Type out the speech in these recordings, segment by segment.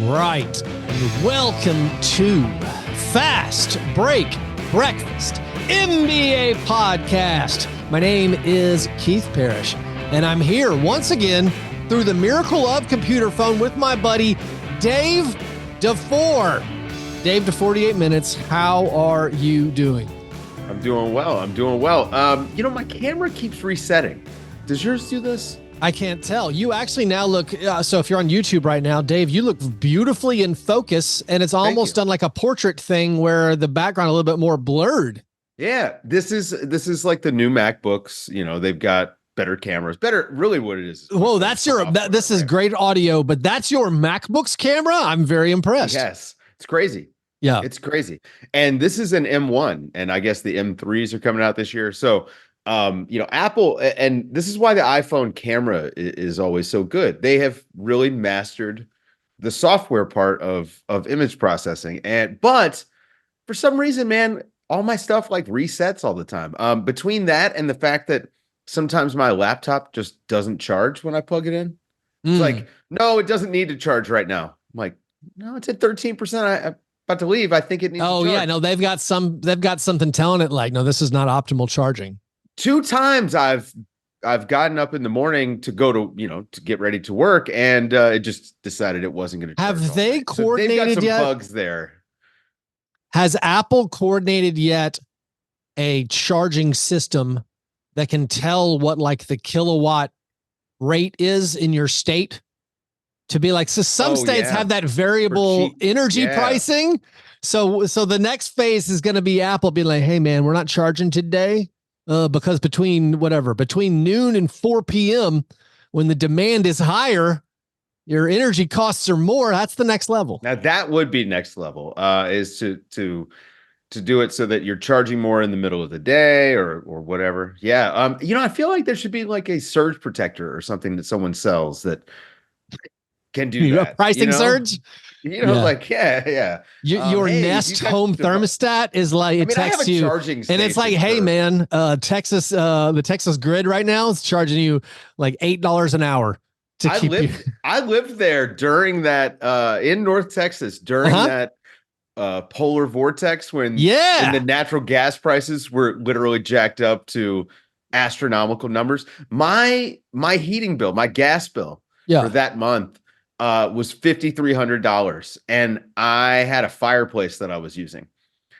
right. Welcome to Fastbreak Breakfast, NBA podcast. My name is Keith Parrish, and I'm here once again through the miracle of computer phone with my buddy, Dave Dufour. Dave, to 48 minutes. How are you doing? I'm doing well. My camera keeps resetting. Does yours do this? I can't tell. You actually now look, so if you're on YouTube right now, Dave, you look beautifully in focus, and it's almost done like a portrait thing where the background a little bit more blurred. Yeah, this is like the new MacBooks. You know, they've got better cameras. Really what it is. Whoa, this is great audio, but that's your MacBook's camera? I'm very impressed. Yes, it's crazy. Yeah. It's crazy. And this is an M1, and I guess the M3s are coming out this year. So, Apple, and this is why the iPhone camera is always so good. They have really mastered the software part of image processing. But for some reason, man, all my stuff like resets all the time. Between that and the fact that sometimes my laptop just doesn't charge when I plug it in. It's like, no, it doesn't need to charge right now. I'm like, no, it's at 13%. I'm about to leave. I think it needs to charge. Yeah, no, they've got something telling it like, no, this is not optimal charging. 2 times I've gotten up in the morning to go to get ready to work, and it just decided it wasn't going to. Have they coordinated yet? They've got some yet? bugs there. Has Apple coordinated yet a charging system that can tell what like the kilowatt rate is in your state? To be like, so some states have that variable energy pricing. So the next phase is going to be Apple being like, hey man, we're not charging today. Because between noon and 4 p.m., when the demand is higher, your energy costs are more. That's the next level. Now that would be next level, is to do it so that you're charging more in the middle of the day or whatever. Yeah. I feel like there should be like a surge protector or something that someone sells that can do that. Pricing surge. Your Nest home thermostat is like, it texts you and it's like, hey man, Texas, the Texas grid right now is charging you like $8 an hour to keep you. I lived there during that, in North Texas during that polar vortex when the natural gas prices were literally jacked up to astronomical numbers. My heating bill, my gas bill for that month was $5,300, and I had a fireplace that I was using.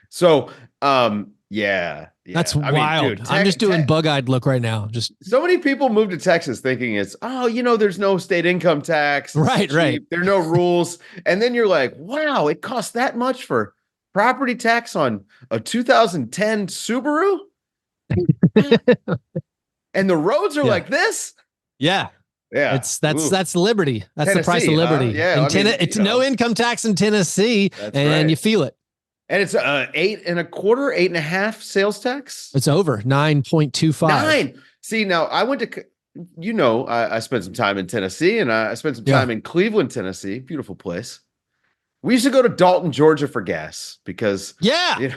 So, that's wild. Dude, I'm just doing bug-eyed look right now. Just so many people move to Texas thinking it's there's no state income tax, right. There are no rules, and then you're like, wow, it costs that much for property tax on a 2010 Subaru, and the roads are like this. Yeah. That's liberty. That's Tennessee, the price of liberty. It's no income tax in Tennessee, and you feel it. And it's 8.25 sales tax. It's over 9.25. 9. See, now I went to, I spent some time in Tennessee, and I spent some time in Cleveland, Tennessee. Beautiful place. We used to go to Dalton, Georgia for gas because the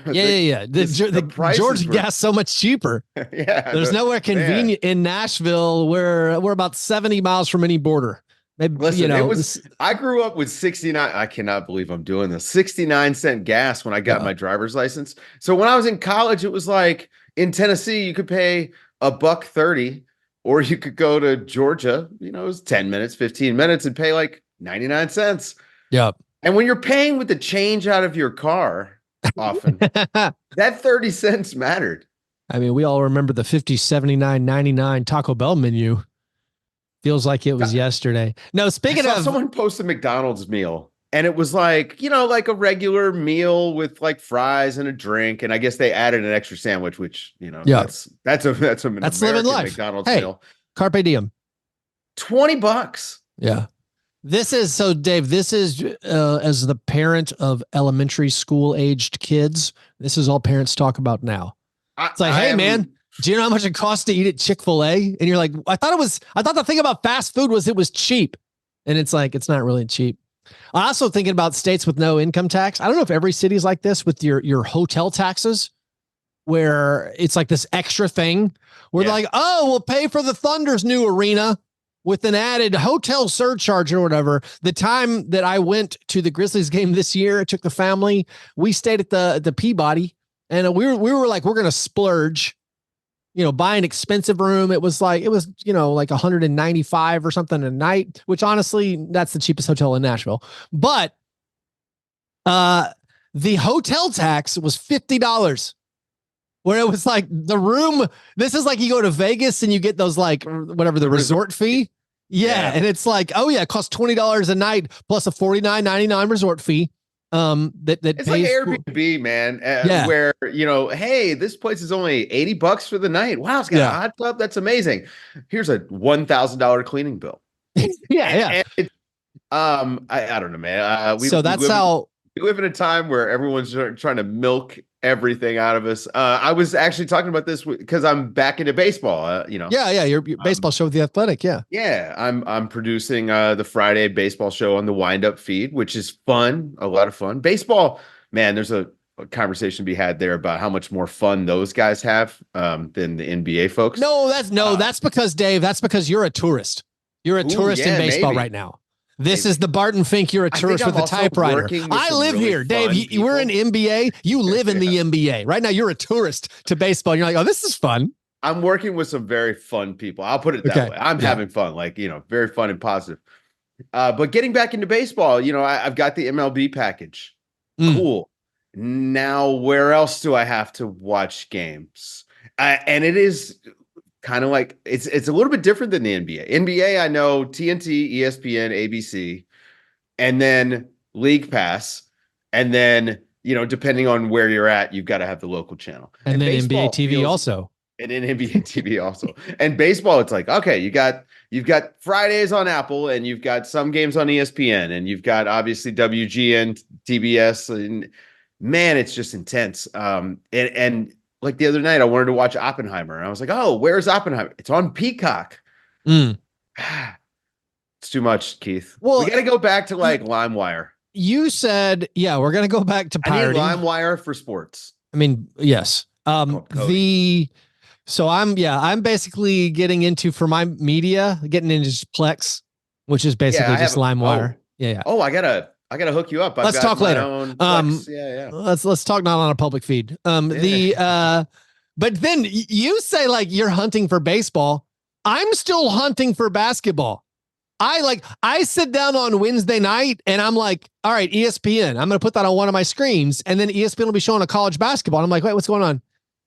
Georgia gas so much cheaper. There's nowhere convenient in Nashville where we're about 70 miles from any border. Maybe, listen, I grew up with 69. I cannot believe I'm doing this. 69-cent gas when I got my driver's license. So when I was in college, it was like in Tennessee, you could pay $1.30, or you could go to Georgia. It was 10 minutes, 15 minutes, and pay like 99 cents. Yep. And when you're paying with the change out of your car, often that 30 cents mattered. I mean, we all remember the $50, $79, $99 Taco Bell menu. Feels like it was yesterday. No, speaking of, someone posted a McDonald's meal, and it was like, like a regular meal with like fries and a drink. And I guess they added an extra sandwich, which, that's living life. McDonald's meal. Carpe diem. $20. Yeah. Dave, this is as the parent of elementary school aged kids, this is all parents talk about now. It's like, hey man, do you know how much it costs to eat at Chick-fil-A? And you're like, I thought the thing about fast food was it was cheap. And it's like, it's not really cheap. I also thinking about states with no income tax. I don't know if every city is like this with your hotel taxes, where it's like this extra thing where they're like, oh, we'll pay for the Thunder's new arena. with an added hotel surcharge or whatever. The time that I went to the Grizzlies game this year, I took the family. We stayed at the Peabody, and we were like, we're gonna splurge, buy an expensive room. It was like like 195 or something a night, which honestly, that's the cheapest hotel in Nashville. But the hotel tax was $50. Where it was like the room, this is like you go to Vegas and you get those like whatever the resort fee. Yeah. And it's like, oh yeah, it costs $20 a night plus a $49.99 resort fee. That it's pays like Airbnb, man. Yeah. Where, hey, this place is only $80 for the night. Wow, it's got a hot tub. That's amazing. Here's a $1,000 cleaning bill. Yeah. And I don't know, man. So that's how we live in a time where everyone's trying to milk everything out of us. I was actually talking about this because I'm back into baseball. Yeah. Your baseball show with The Athletic. Yeah. Yeah. I'm producing the Friday baseball show on the Wind Up feed, which is fun. A lot of fun. Baseball, man. There's a conversation to be had there about how much more fun those guys have than the NBA folks. That's because Dave. That's because you're a tourist. You're a tourist in baseball right now. This is the Barton Fink. You're a tourist with a typewriter. I live really here, Dave. We're in NBA. You live in the NBA right now. You're a tourist to baseball. And you're like, oh, this is fun. I'm working with some very fun people. I'll put it that way. I'm having fun, very fun and positive. But getting back into baseball, I've got the MLB package. Cool. Now, where else do I have to watch games? And it is kind of like it's a little bit different than the NBA. NBA, I know TNT, ESPN, ABC, and then League Pass, and then depending on where you're at, you've got to have the local channel, and then NBA TV also, and then NBA TV also, and baseball. It's like, okay, you've got Fridays on Apple, and you've got some games on ESPN, and you've got obviously WGN, TBS, and man, it's just intense. And like the other night, I wanted to watch Oppenheimer, and I was like, "Oh, where's Oppenheimer? It's on Peacock." It's too much, Keith. Well, we got to go back to like LimeWire. You said, yeah, we're gonna go back to pirating. I need LimeWire for sports. I mean, yes. So I'm basically getting into for my media, getting into Plex, which is basically just LimeWire. Oh, I gotta hook you up. Let's talk later. Let's talk not on a public feed. But then you say like you're hunting for baseball. I'm still hunting for basketball. I sit down on Wednesday night and I'm like, all right, ESPN. I'm going to put that on one of my screens, and then ESPN will be showing a college basketball. I'm like, wait, what's going on?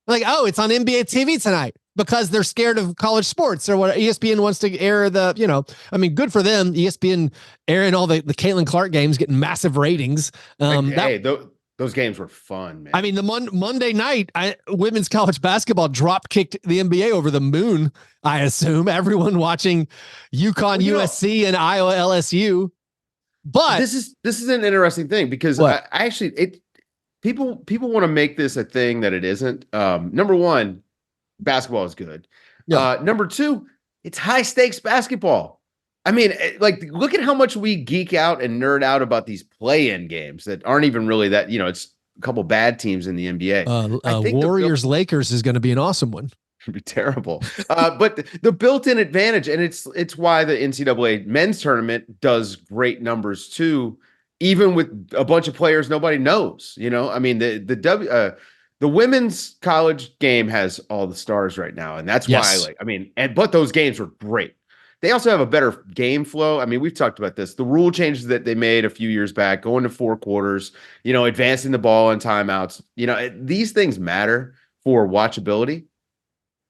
I'm like, oh, it's on NBA TV tonight because they're scared of college sports or what. ESPN wants to air good for them. ESPN airing all the Caitlin Clark games, getting massive ratings. Those games were fun, man. I mean, the Monday night women's college basketball drop kicked the NBA over the moon. I assume everyone watching UConn, USC, and Iowa, LSU. But this is an interesting thing because people want to make this a thing that it isn't. Number one, basketball is good. Yeah. Number two, it's high stakes basketball. I mean, like, look at how much we geek out and nerd out about these play-in games that aren't even really that, it's a couple bad teams in the NBA. I think Warriors Lakers is going to be an awesome one. It'd be terrible. But the built-in advantage, and it's why the NCAA men's tournament does great numbers too, even with a bunch of players nobody knows. I mean, the women's college game has all the stars right now, and that's why but those games were great. They also have a better game flow. I mean, we've talked about this. The rule changes that they made a few years back, going to 4 quarters, advancing the ball in timeouts. These things matter for watchability.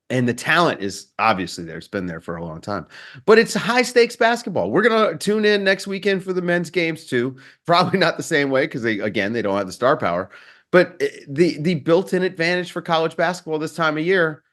And the talent is obviously there. It's been there for a long time. But it's high stakes basketball. We're going to tune in next weekend for the men's games too. Probably not the same way because they don't have the star power. But the built-in advantage for college basketball this time of year,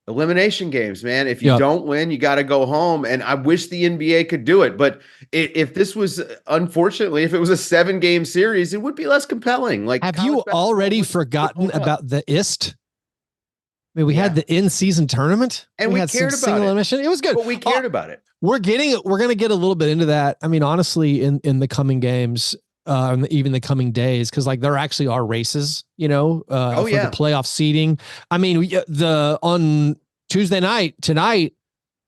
elimination games, man. If you don't win, you got to go home. And I wish the NBA could do it. But if this was, unfortunately, if it was a 7-game series, it would be less compelling. Like, have you already forgotten about the IST? I mean, we had the in-season tournament, and we had cared some about single it. Elimination. It was good. But we cared about it. We're going to get a little bit into that. I mean, honestly, in the coming games, even the coming days, because like there actually are races, for the playoff seeding. I mean, on Tuesday night tonight,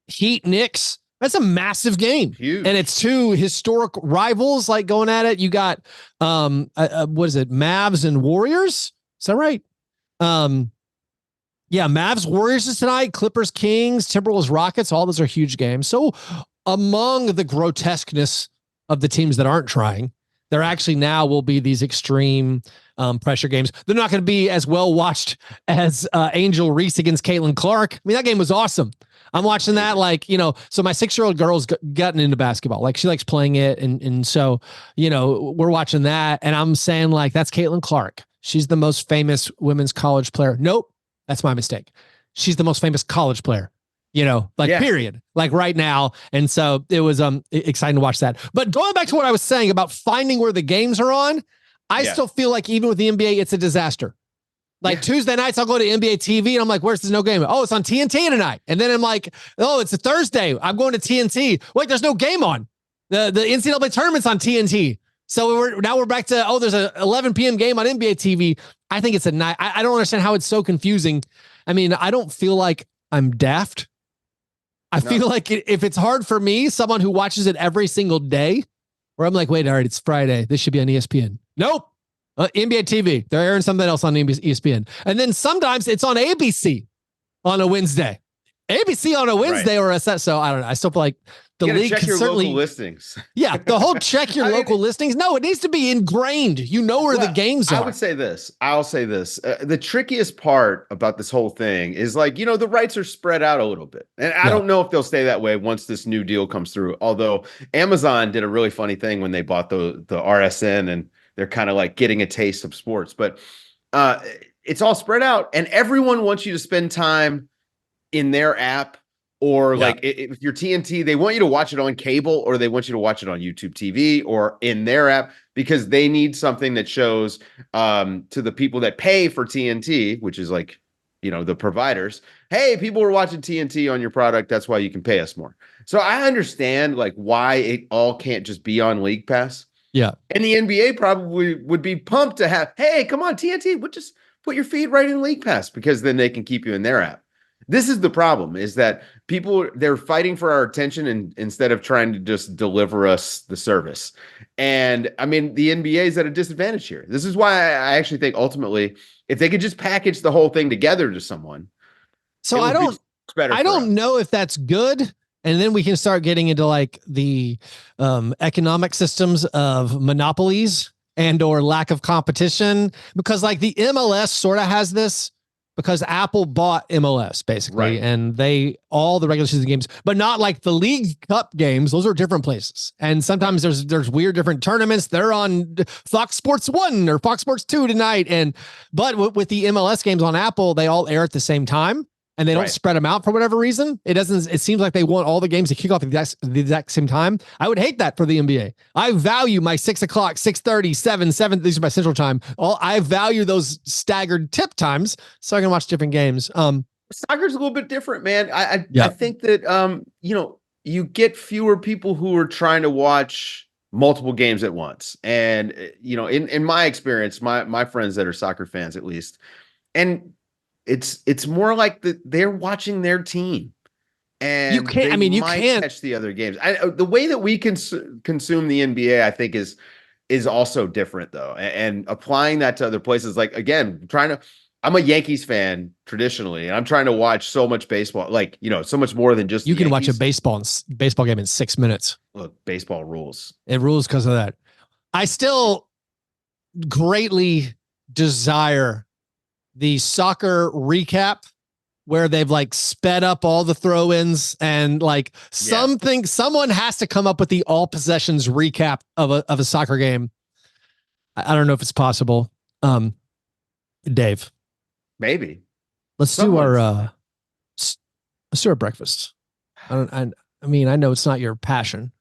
Heat Knicks That's a massive game. Huge. And it's two historic rivals like going at it. You got what is it? Mavs and Warriors. Is that right? Yeah, Mavs Warriors is tonight. Clippers Kings, Timberwolves Rockets. All those are huge games. So among the grotesqueness of the teams that aren't trying, there actually now will be these extreme pressure games. They're not going to be as well watched as Angel Reese against Caitlin Clark. I mean, that game was awesome. I'm watching that, like, you know, so my 6-year-old girl's gotten into basketball. Like, she likes playing it. And so, you know, we're watching that. And I'm saying, like, that's Caitlin Clark. She's the most famous women's college player. Nope. That's my mistake. She's the most famous college player, you know, like, period, like right now. And so it was exciting to watch that. But going back to what I was saying about finding where the games are on, I still feel like even with the NBA, it's a disaster. Like Tuesday nights, I'll go to NBA TV and I'm like, where's there's no game? Oh, it's on TNT tonight. And then I'm like, oh, it's a Thursday. I'm going to TNT. Wait, there's no game on. The NCAA tournament's on TNT. So we're back to, oh, there's a 11 p.m. game on NBA TV. I think it's a night. I don't understand how it's so confusing. I mean, I don't feel like I'm daft. I feel like if it's hard for me, someone who watches it every single day, where I'm like, wait, all right, it's Friday. This should be on ESPN. Nope. NBA TV. They're airing something else on ESPN. And then sometimes it's on ABC on a Wednesday. ABC on a Wednesday or a set. So I don't know. I still feel like the league check can your certainly local listings. Yeah, the whole check your local listings. No, it needs to be ingrained. You know where the games are. I would say this. I'll say this. The trickiest part about this whole thing is, like, you know, the rights are spread out a little bit. And I don't know if they'll stay that way once this new deal comes through. Although Amazon did a really funny thing when they bought the RSN, and they're kind of like getting a taste of sports. But it's all spread out, and everyone wants you to spend time in their app. Or like if you're TNT, they want you to watch it on cable, or they want you to watch it on YouTube TV or in their app, because they need something that shows to the people that pay for TNT, which is like, you know, the providers. Hey, people are watching TNT on your product. That's why you can pay us more. So I understand, like, why it all can't just be on League Pass. Yeah. And the NBA probably would be pumped to have, hey, come on, TNT, we'll just put your feed right in League Pass, because then they can keep you in their app. This is the problem, is that people, they're fighting for our attention, and instead of trying to just deliver us the service. And I mean, the NBA is at a disadvantage here. This is why I actually think ultimately, if they could just package the whole thing together to someone. So I don't know if that's good. And then we can start getting into like the economic systems of monopolies and or lack of competition, because like the MLS sort of has this, because Apple bought MLS basically, and all the regular season games, but not like the League Cup games. Those are different places. And sometimes there's weird different tournaments. They're on Fox Sports 1 or Fox Sports 2 tonight. But with the MLS games on Apple, they all air at the same time, and they don't spread them out for whatever reason. It seems like they want all the games to kick off at the exact same time. I would hate that for the NBA. I value my 6 o'clock, 6:30, 7, these are my central time. I value those staggered tip times so I can watch different games. Soccer's a little bit different, man. I think that, you know, you get fewer people who are trying to watch multiple games at once. And, you know, in my experience, my friends that are soccer fans, at least, and it's more like they're watching their team, and you can't catch the other games. The way that we consume the NBA, I think is also different though. And applying that to other places, like, again, I'm a Yankees fan traditionally, and I'm trying to watch so much baseball, like, you know, so much more than just you can watch a baseball game in 6 minutes. Look, baseball rules. It rules because of that. I still greatly desire the soccer recap, where they've like sped up all the throw-ins, and like someone has to come up with the all possessions recap of a soccer game. I don't know if it's possible. Dave, maybe let's do our breakfast. I mean, I know it's not your passion.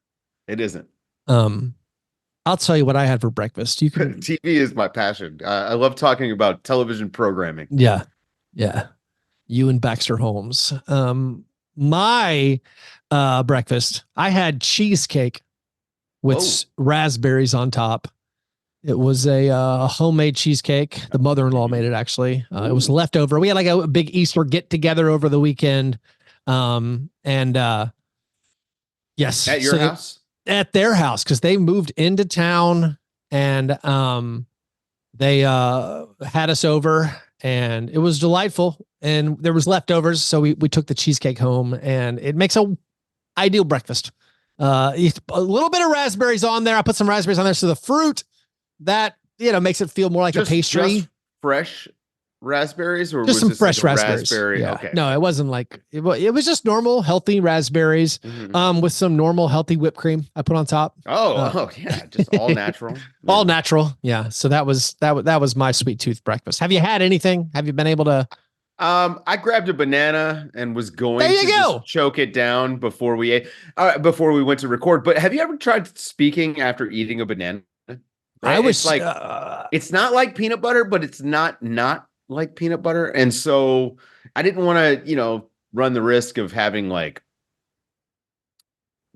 It isn't. I'll tell you what I had for breakfast. You can. TV is my passion. I love talking about television programming. Yeah. You and Baxter Holmes. My breakfast, I had cheesecake with raspberries on top. It was a homemade cheesecake. The mother-in-law made it, actually. It was leftover. We had like a big Easter get together over the weekend. Yes. At your house? At their house, because they moved into town and they had us over and it was delightful and there was leftovers. So we took the cheesecake home and it makes a ideal breakfast. A little bit of raspberries on there. I put some raspberries on there. So the fruit that, makes it feel more like a pastry. Just fresh raspberries, or just was some this fresh like a raspberries. raspberry? Yeah. Okay. No, it wasn't like it was just normal, healthy raspberries, with some normal, healthy whipped cream I put on top. Oh, yeah, just all natural. All natural. Yeah. So that was my sweet tooth breakfast. Have you had anything? Have you been able to? I grabbed a banana and was going There to you go. just choke it down before we ate, before we went to record. But have you ever tried speaking after eating a banana? Right? I was It's like it's not like peanut butter, but it's not like peanut butter. And so I didn't want to, run the risk of having like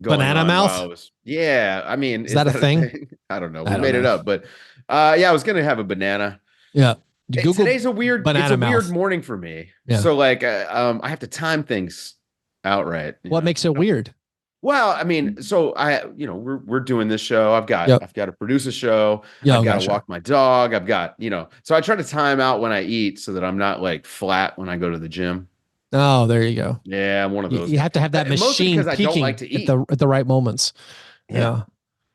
going banana on mouth. while I was, yeah. I mean, Is that a thing? I don't know. I We don't made it know. up, but yeah, I was gonna have a banana. Yeah. Google Today's it's banana a weird mouth. morning for me. Yeah. So like, I have to time things out right. What makes it weird? Well, I mean, so we're doing this show. I've got to produce a show. I've got to walk my dog. I've got, so I try to time out when I eat so that I'm not like flat when I go to the gym. Oh, there you go. Yeah, I'm one of those. You have to have that machine because I don't like to eat at the right moments. Yeah.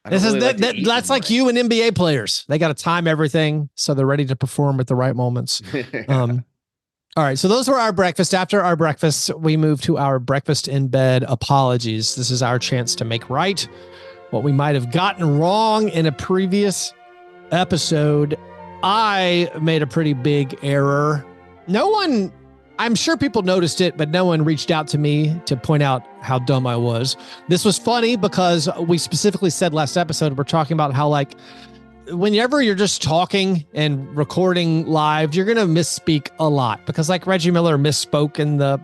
That's like you and NBA players. They got to time everything so they're ready to perform at the right moments. All right. So those were our breakfast. After our breakfast, we move to our breakfast in bed apologies. This is our chance to make right what we might have gotten wrong in a previous episode. I made a pretty big error. I'm sure people noticed it, but no one reached out to me to point out how dumb I was. This was funny because we specifically said last episode, we're talking about how like whenever you're just talking and recording live, you're going to misspeak a lot because like Reggie Miller misspoke in the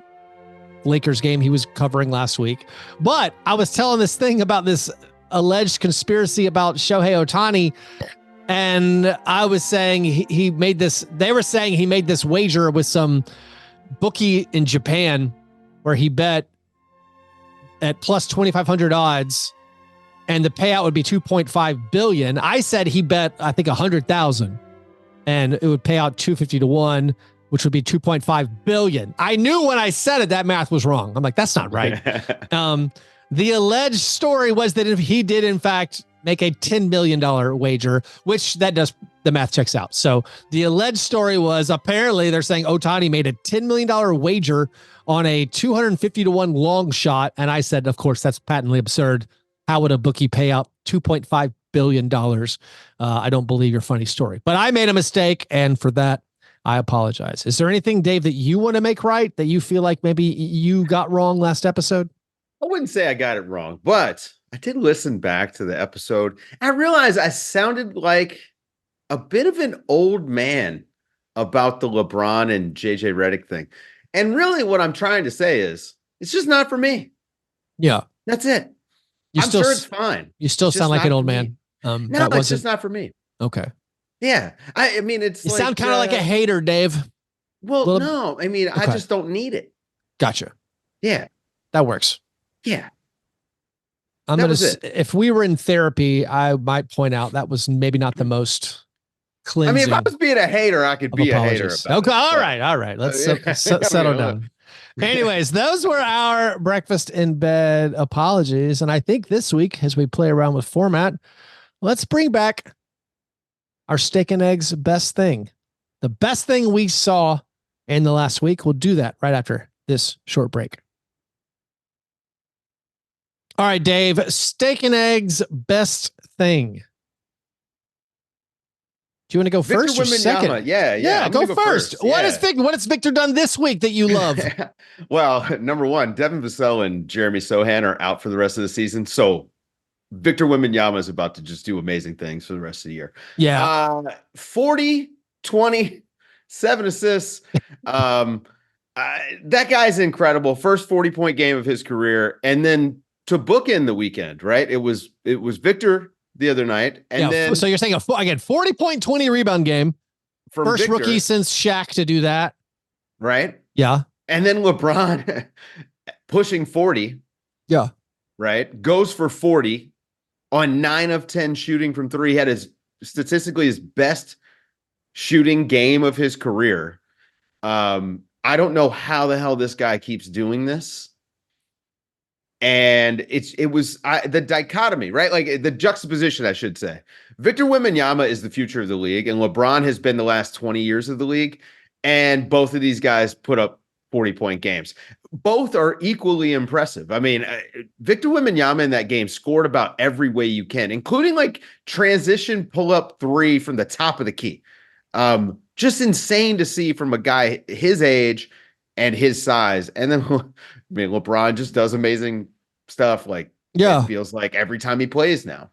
Lakers game he was covering last week. But I was telling this thing about this alleged conspiracy about Shohei Ohtani. And I was saying they were saying he made this wager with some bookie in Japan where he bet at plus 2,500 odds and the payout would be 2.5 billion. I said he bet, I think 100,000 and it would pay out 250 to 1, which would be 2.5 billion. I knew when I said it, that math was wrong. I'm like, that's not right. The alleged story was that if he did in fact make a $10 million wager, which the math checks out. So the alleged story was apparently they're saying Ohtani made a $10 million wager on a 250 to 1 long shot. And I said, of course, that's patently absurd. How would a bookie pay out $2.5 billion? I don't believe your funny story, but I made a mistake. And for that, I apologize. Is there anything, Dave, that you want to make right that you feel like maybe you got wrong last episode? I wouldn't say I got it wrong, but I did listen back to the episode. I realized I sounded like a bit of an old man about the LeBron and JJ Redick thing. And really what I'm trying to say is it's just not for me. Yeah. That's it. I'm sure it's fine. You still sound like an old man. No, it's just not for me. Okay. Yeah. I mean, you sound kind of like a hater, Dave. Well, no, I mean, okay. I just don't need it. Gotcha. Yeah. That works. Yeah. If we were in therapy, I might point out that was maybe not the most cleansing. I mean, if I was being a hater, I could be apologies. A hater. Okay. All right. Let's settle down. Anyways, those were our breakfast in bed apologies. And I think this week, as we play around with format, let's bring back our steak and eggs best thing. The best thing we saw in the last week. We'll do that right after this short break. All right, Dave, steak and eggs best thing. Do you want to go Victor first or second? Yeah. Go first. What has Victor done this week that you love? Well, number one, Devin Vassell and Jeremy Sohan are out for the rest of the season. So Victor Wembanyama is about to just do amazing things for the rest of the year. Yeah. 40, 20, 7 assists. That guy's incredible. First 40-point game of his career. And then to bookend the weekend, right? It was Victor the other night. And then so you're saying again, 40-point, 20 rebound game. First Victor, rookie since Shaq to do that. Right? Yeah. And then LeBron pushing 40. Yeah. right? Goes for 40 on 9 of 10 shooting from three. He had statistically his best shooting game of his career. I don't know how the hell this guy keeps doing this. And the dichotomy, right? Like the juxtaposition, I should say. Victor Wembanyama is the future of the league, and LeBron has been the last 20 years of the league. And both of these guys put up 40-point games. Both are equally impressive. I mean, Victor Wembanyama in that game scored about every way you can, including like transition pull-up three from the top of the key. Just insane to see from a guy his age and his size. And then, I mean, LeBron just does amazing stuff. Like, Yeah. it feels like every time he plays now.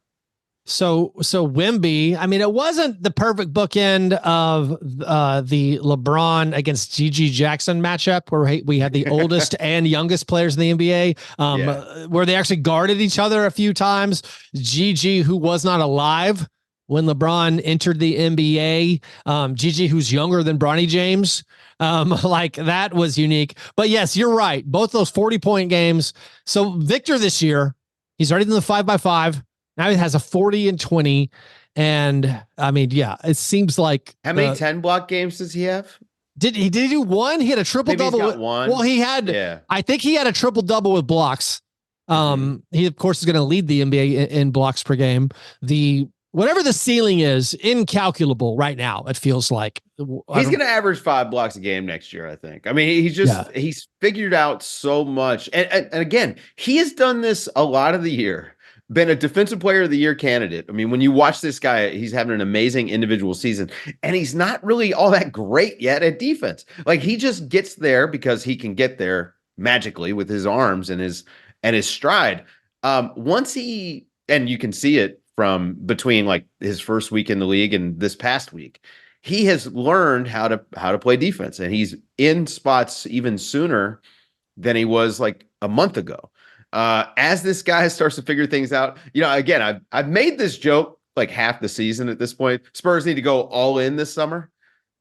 So Wemby, I mean, it wasn't the perfect bookend of the LeBron against GG Jackson matchup where we had the oldest and youngest players in the NBA, where they actually guarded each other a few times. GG, who was not alive when LeBron entered the NBA, GG, who's younger than Bronny James. Like that was unique. But yes, you're right. Both those 40-point games. So Victor this year, he's already in the 5x5. Now he has a 40 and 20. And I mean, yeah, it seems like how many 10 block games does he have? Did he do one? He had a triple double. One. Well, he had, I think he had a triple double with blocks. He of course is going to lead the NBA in blocks per game. Whatever the ceiling is, incalculable right now. It feels like he's going to average 5 blocks a game next year. I think. I mean, he's figured out so much. And again, he has done this a lot of the year. Been a defensive player of the year candidate. I mean, when you watch this guy, he's having an amazing individual season, and he's not really all that great yet at defense. Like he just gets there because he can get there magically with his arms and his stride. Once he, and you can see it from between like his first week in the league and this past week, he has learned how to play defense, and he's in spots even sooner than he was like a month ago. As this guy starts to figure things out, again, I've made this joke like half the season at this point. Spurs need to go all in this summer.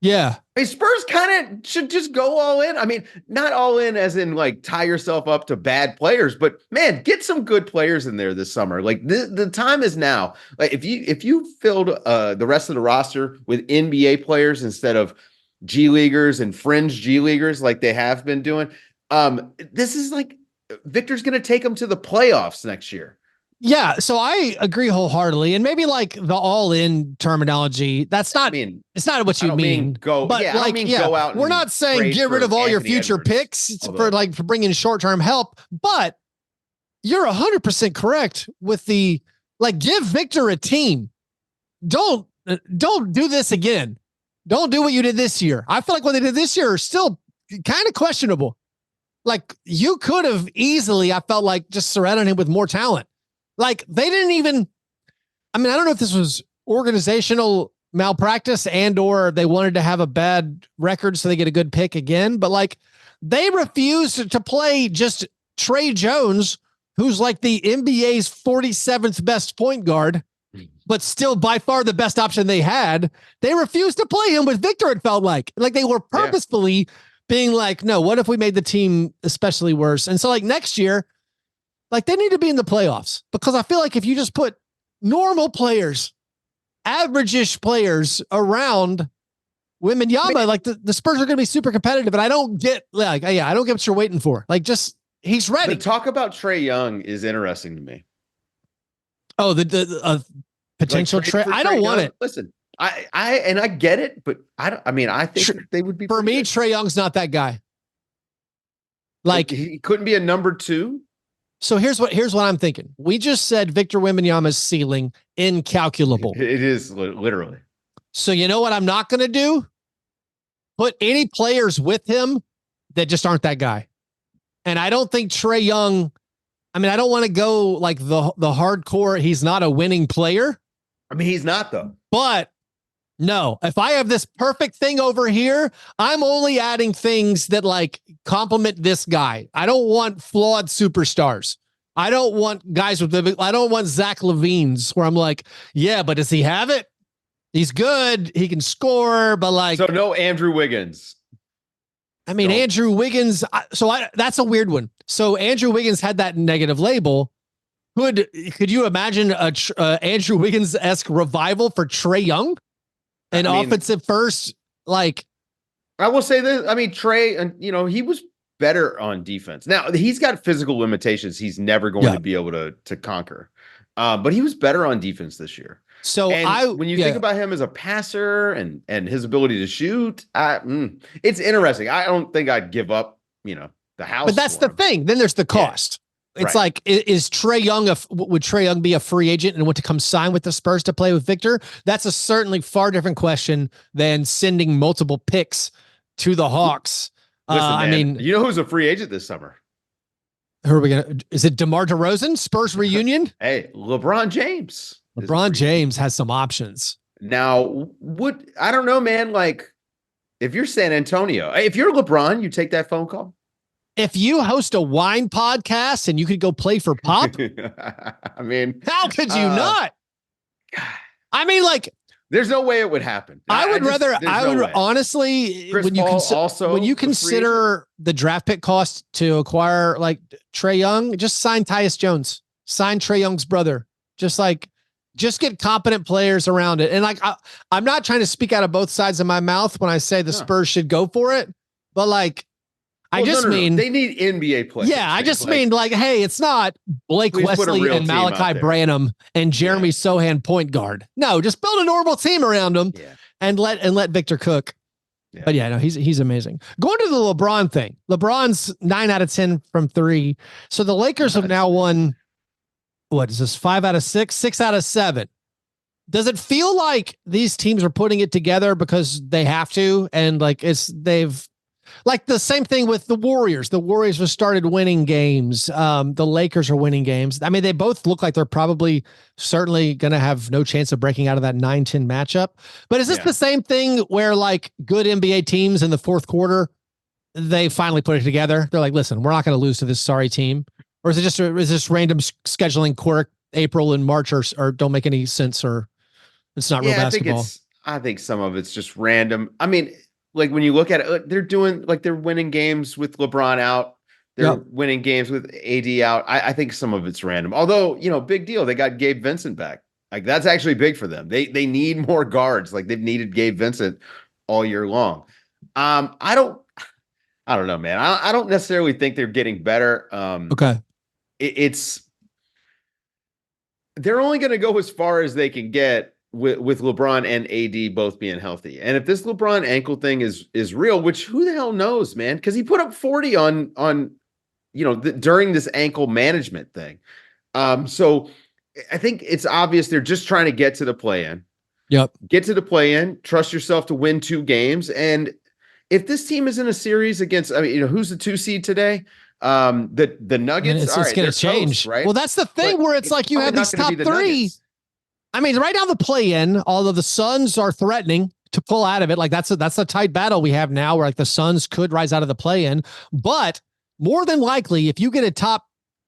Yeah. I mean, Spurs kind of should just go all in. I mean, not all in as in like tie yourself up to bad players, but man, get some good players in there this summer. Like the time is now. Like if you filled the rest of the roster with NBA players instead of G leaguers and fringe G leaguers like they have been doing, this is like Victor's going to take them to the playoffs next year. Yeah, so I agree wholeheartedly, and maybe like the all-in terminology. That's not. It's not what you mean. Go out. We're not saying get rid of all your future picks for bringing short-term help, but you're 100% correct with give Victor a team. Don't do this again. Don't do what you did this year. I feel like what they did this year is still kind of questionable. Like you could have easily, I felt like, just surrounded him with more talent. Like they didn't even, I mean, I don't know if this was organizational malpractice or they wanted to have a bad record so they get a good pick again, but like they refused to play just Trey Jones, who's like the NBA's 47th best point guard, but still by far the best option they had. They refused to play him with Victor. It felt like they were purposefully being like, no, what if we made the team especially worse? And so like next year, like they need to be in the playoffs, because I feel like if you just put normal players, average-ish players around Wembanyama, like the Spurs are going to be super competitive. And I don't get I don't get what you're waiting for. Like just, he's ready. The talk about Trae Young is interesting to me. Oh, the potential trade. I don't want it. Listen, I get it, but I think they would be for me. Trae Young's not that guy. Like he couldn't be a number 2. So here's what I'm thinking. We just said Victor Wembanyama's ceiling incalculable. It is literally. So you know what I'm not going to do? Put any players with him that just aren't that guy. And I don't think Trae Young, I mean, I don't want to go like the hardcore. He's not a winning player. I mean, he's not though. But no, if I have this perfect thing over here, I'm only adding things that like complement this guy. I don't want flawed superstars. I don't want guys I don't want Zach LaVine's where I'm like, yeah, but does he have it? He's good. He can score, but like, so no Andrew Wiggins. I mean, Andrew Wiggins. That's a weird one. So Andrew Wiggins had that negative label, Could you imagine a Andrew Wiggins-esque revival for Trae Young? An offensive first, like. I will say this. I mean, Trae, and he was better on defense. Now he's got physical limitations he's never going to be able to conquer. But he was better on defense this year. So when you think about him as a passer and his ability to shoot, it's interesting. I don't think I'd give up, the house. But that's the thing. Then there's the cost. Yeah. It's like, is Trae Young, would Trae Young be a free agent and want to come sign with the Spurs to play with Victor? That's a certainly far different question than sending multiple picks to the Hawks. Listen, man, I mean, who's a free agent this summer? Who are we going to, is it DeMar DeRozan, Spurs reunion? Hey, LeBron James. LeBron James has some options. Now, I don't know, man. Like, if you're San Antonio, if you're LeBron, you take that phone call. If you host a wine podcast and you could go play for Pop, I mean, how could you not? I mean, like, there's no way it would happen. I would honestly, Chris when you consider the draft pick cost to acquire like Trae Young, just sign Tyus Jones, sign Trae Young's brother, just get competent players around it. And like, I'm not trying to speak out of both sides of my mouth when I say the Spurs should go for it, but like, I mean they need NBA players. Yeah, I just mean like, hey, it's not Blake Wesley and Malachi Branham and Jeremy Sohan point guard. No, just build a normal team around him and let Victor cook. Yeah. But no, he's amazing. Going to the LeBron thing. LeBron's 9 out of 10 from 3. So the Lakers have now won. What is this? 5 out of 6, 6 out of 7. Does it feel like these teams are putting it together because they have to, and like they've. Like the same thing with the Warriors. The Warriors have started winning games. The Lakers are winning games. I mean, they both look like they're certainly going to have no chance of breaking out of that 9-10 matchup. But is this the same thing where like good NBA teams in the fourth quarter, they finally put it together? They're like, listen, we're not going to lose to this sorry team. Or is it just random scheduling quirk, April and March or don't make any sense, or it's not real basketball? I think some of it's just random. I mean, like when you look at it, they're winning games with LeBron out. They're winning games with AD out. I think some of it's random. Although, big deal. They got Gabe Vincent back. Like that's actually big for them. They need more guards. Like they've needed Gabe Vincent all year long. I don't know, man. I don't necessarily think they're getting better. Okay. They're only going to go as far as they can get with LeBron and AD both being healthy. And if this LeBron ankle thing is real, which who the hell knows, man? Because he put up 40 on during this ankle management thing. So I think it's obvious they're just trying to get to the play-in. Yep. Get to the play-in, trust yourself to win 2 games. And if this team is in a series against, who's the 2 seed today? The Nuggets. It's going to change, right? Well, that's the thing where it's like you have these top 3. Nuggets. I mean, right now the play-in, although the Suns are threatening to pull out of it, like that's a tight battle we have now where like the Suns could rise out of the play-in, but more than likely, if you get a top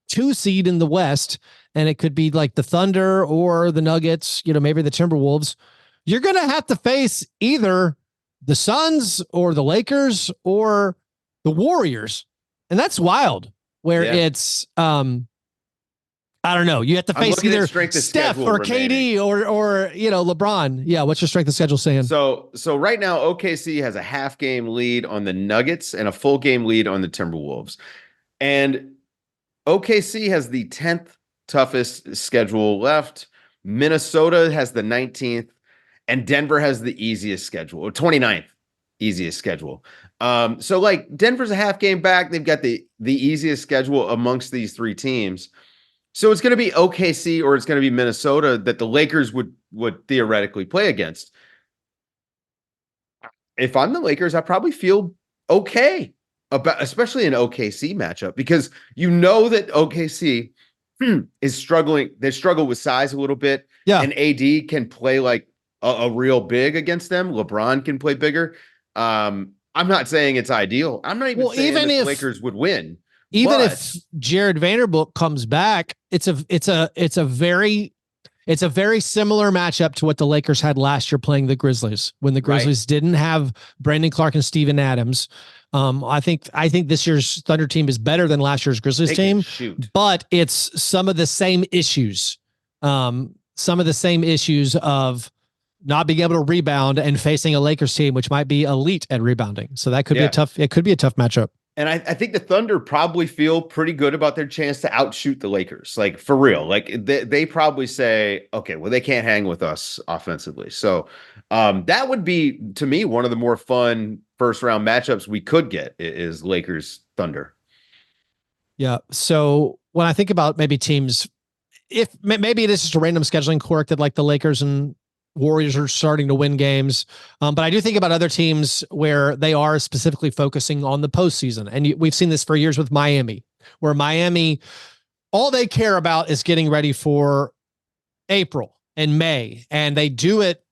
2 seed in the West, and it could be like the Thunder or the Nuggets, maybe the Timberwolves, you're going to have to face either the Suns or the Lakers or the Warriors. And that's wild where it's, I don't know. You have to face either Steph or KD or LeBron. Yeah. What's your strength of schedule saying? So right now, OKC has a half game lead on the Nuggets and a full game lead on the Timberwolves. And OKC has the 10th toughest schedule left. Minnesota has the 19th, and Denver has the easiest schedule, or 29th easiest schedule. So like Denver's a half game back. They've got the easiest schedule amongst these 3 teams. So it's going to be OKC or it's going to be Minnesota that the Lakers would theoretically play against. If I'm the Lakers, I probably feel okay about, especially an OKC matchup, because that OKC is struggling. They struggle with size a little bit. Yeah. And AD can play like a real big against them. LeBron can play bigger. I'm not saying it's ideal. I'm not even saying the Lakers would win. Even if Jared Vanderbilt comes back, it's a very It's a very similar matchup to what the Lakers had last year playing the Grizzlies when the Grizzlies didn't have Brandon Clark and Steven Adams. I think this year's Thunder team is better than last year's Grizzlies team, but it's some of the same issues. Some of the same issues of not being able to rebound and facing a Lakers team, which might be elite at rebounding. So that could be a tough matchup. And I think the Thunder probably feel pretty good about their chance to outshoot the Lakers, like for real. Like they probably say, okay, well, they can't hang with us offensively. So that would be, to me, one of the more fun first round matchups we could get is Lakers Thunder. Yeah. So when I think about maybe teams, if maybe it is just a random scheduling quirk that like the Lakers and Warriors are starting to win games. But I do think about other teams where they are specifically focusing on the postseason. And we've seen this for years with Miami, where Miami, all they care about is getting ready for April and May. And they do it,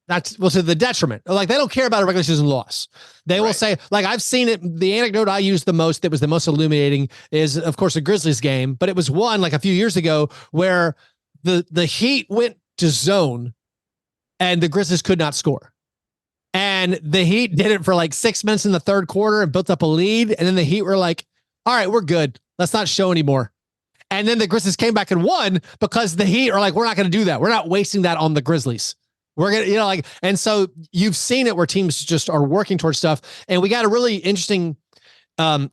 to the detriment. Like they don't care about a regular season loss. They will say, like I've seen it. The anecdote I used the most, that was the most illuminating, is of course the Grizzlies game, but it was one like a few years ago where the Heat went to zone and the Grizzlies could not score. And the Heat did it for like 6 minutes in the third quarter and built up a lead. And then the Heat were like, all right, we're good. Let's not show anymore. And then the Grizzlies came back and won because the Heat are like, we're not going to do that. We're not wasting that on the Grizzlies. We're going to, and so you've seen it where teams just are working towards stuff. And we got a really interesting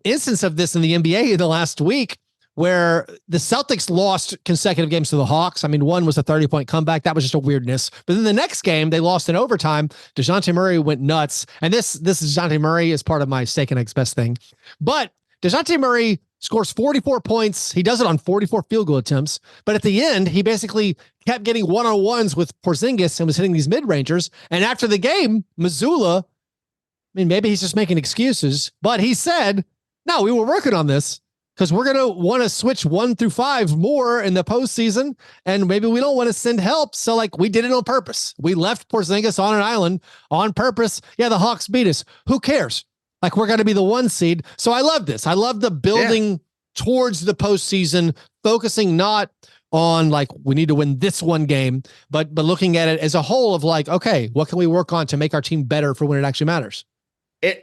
instance of this in the NBA in the last week, where the Celtics lost consecutive games to the Hawks. I mean, one was a 30-point comeback. That was just a weirdness. But then the next game, they lost in overtime. DeJounte Murray went nuts. And this DeJounte Murray is part of my steak and eggs best thing. But DeJounte Murray scores 44 points. He does it on 44 field goal attempts. But at the end, he basically kept getting one-on-ones with Porzingis and was hitting these mid-rangers. And after the game, Mazzulla, I mean, maybe he's just making excuses, but he said, no, we were working on this, because we're going to want to switch 1 through 5 more in the postseason. And maybe we don't want to send help. So like we did it on purpose. We left Porzingis on an island on purpose. Yeah. The Hawks beat us. Who cares? Like we're going to be the 1 seed. So I love this. I love the building towards the postseason, focusing not on like, we need to win this one game, but looking at it as a whole of like, okay, what can we work on to make our team better for when it actually matters?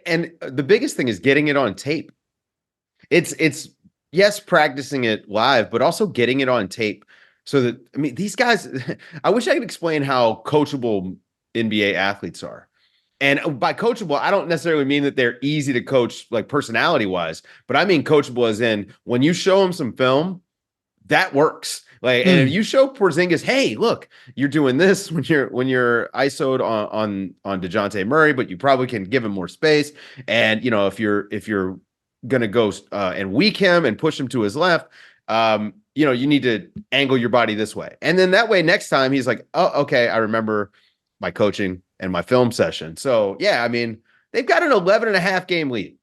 And the biggest thing is getting it on tape. It's yes, practicing it live, but also getting it on tape so that, I mean, these guys, I wish I could explain how coachable NBA athletes are. And by coachable, I don't necessarily mean that they're easy to coach, like personality wise, but I mean coachable as in when you show them some film, that works. Like, and if you show Porzingis, hey, look, you're doing this when you're ISO'd on DeJounte Murray, but you probably can give him more space. And you know, if you're gonna go and weak him and push him to his left, you know, you need to angle your body this way. And then that way next time he's like, oh, okay, I remember my coaching and my film session. So yeah, I mean, they've got an 11.5 game lead.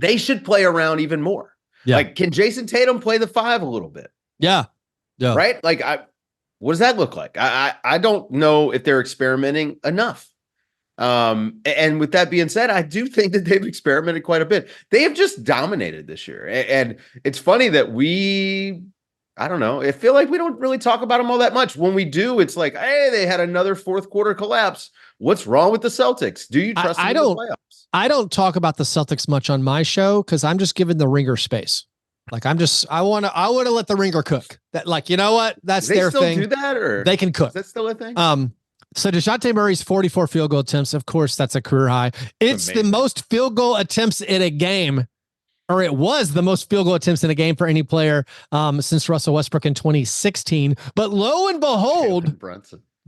They should play around even more. Yeah. Like, can Jason Tatum play the 5 a little bit? Yeah. Yeah. Right? Like, what does that look like? I don't know if they're experimenting enough. And with that being said, I do think that they've experimented quite a bit. They have just dominated this year. And it's funny that I don't know, I feel like we don't really talk about them all that much. When we do, it's like, hey, they had another fourth quarter collapse. What's wrong with the Celtics? Do you trust them in the playoffs? I don't talk about the Celtics much on my show because I'm just giving the ringer space. Like I want to let the ringer cook. That, like, you know what? That's their thing. They still do that, or they can cook. Is that still a thing? So DeJounte Murray's 44 field goal attempts, of course, that's a career high. It's the most field goal attempts in a game, or it was the most field goal attempts in a game for any player since Russell Westbrook in 2016. But lo and behold,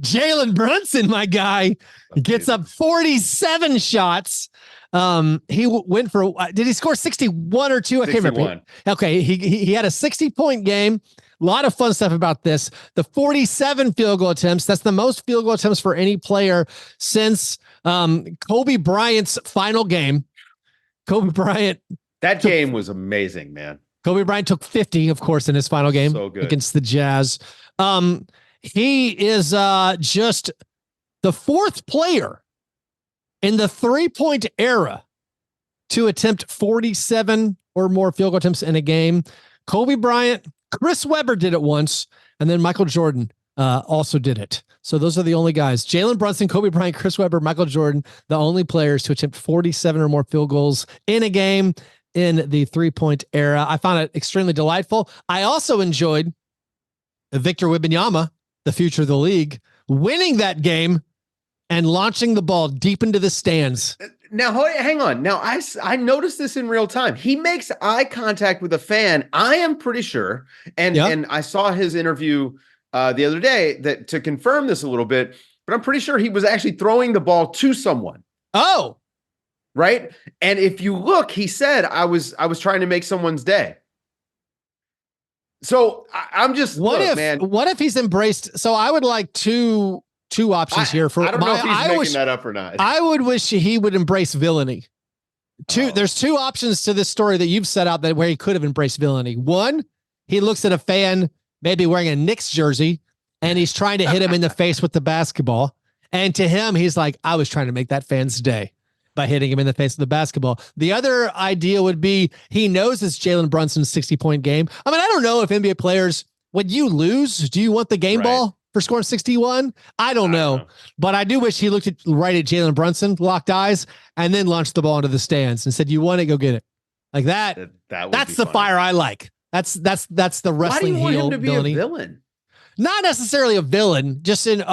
Jalen Brunson, my guy, gets up 47 shots. He went for, did he score 61 or 2? I can't remember. Okay. He had a 60-point game. A lot of fun stuff about this. The 47 field goal attempts. That's the most field goal attempts for any player since Kobe Bryant's final game. Kobe Bryant. That game was amazing, man. Kobe Bryant took 50, of course, in his final game against the Jazz. He is just the 4th player in the 3-point era to attempt 47 or more field goal attempts in a game. Kobe Bryant, Chris Webber did it once, and then Michael Jordan also did it. So those are the only guys. Jalen Brunson, Kobe Bryant, Chris Webber, Michael Jordan, the only players to attempt 47 or more field goals in a game in the 3-point era. I found it extremely delightful. I also enjoyed Victor Wembanyama, the future of the league, winning that game and launching the ball deep into the stands. Now, hang on. Now, I noticed this in real time. He makes eye contact with a fan. I am pretty sure, and I saw his interview the other day that to confirm this a little bit, but I'm pretty sure he was actually throwing the ball to someone. Oh, right. And if you look, he said, I was trying to make someone's day. So I'm just, what if he's embraced? So I would like two options here for I don't know if he's making that up or not. I would wish he would embrace villainy. There's two options to this story that you've set out that where he could have embraced villainy. One, he looks at a fan maybe wearing a Knicks jersey and he's trying to hit him in the face with the basketball. And to him, he's like, I was trying to make that fan's day by hitting him in the face with the basketball. The other idea would be he knows it's Jalen Brunson's 60-point game. I mean, I don't know if NBA players, when you lose, do you want the game ball for scoring 61? I don't know. But I do wish he looked right at Jalen Brunson, locked eyes, and then launched the ball into the stands and said, you want it, go get it. Like that. That's the fire I like. That's the wrestling heel. Why do you want him to be a villain? Not necessarily a villain, just in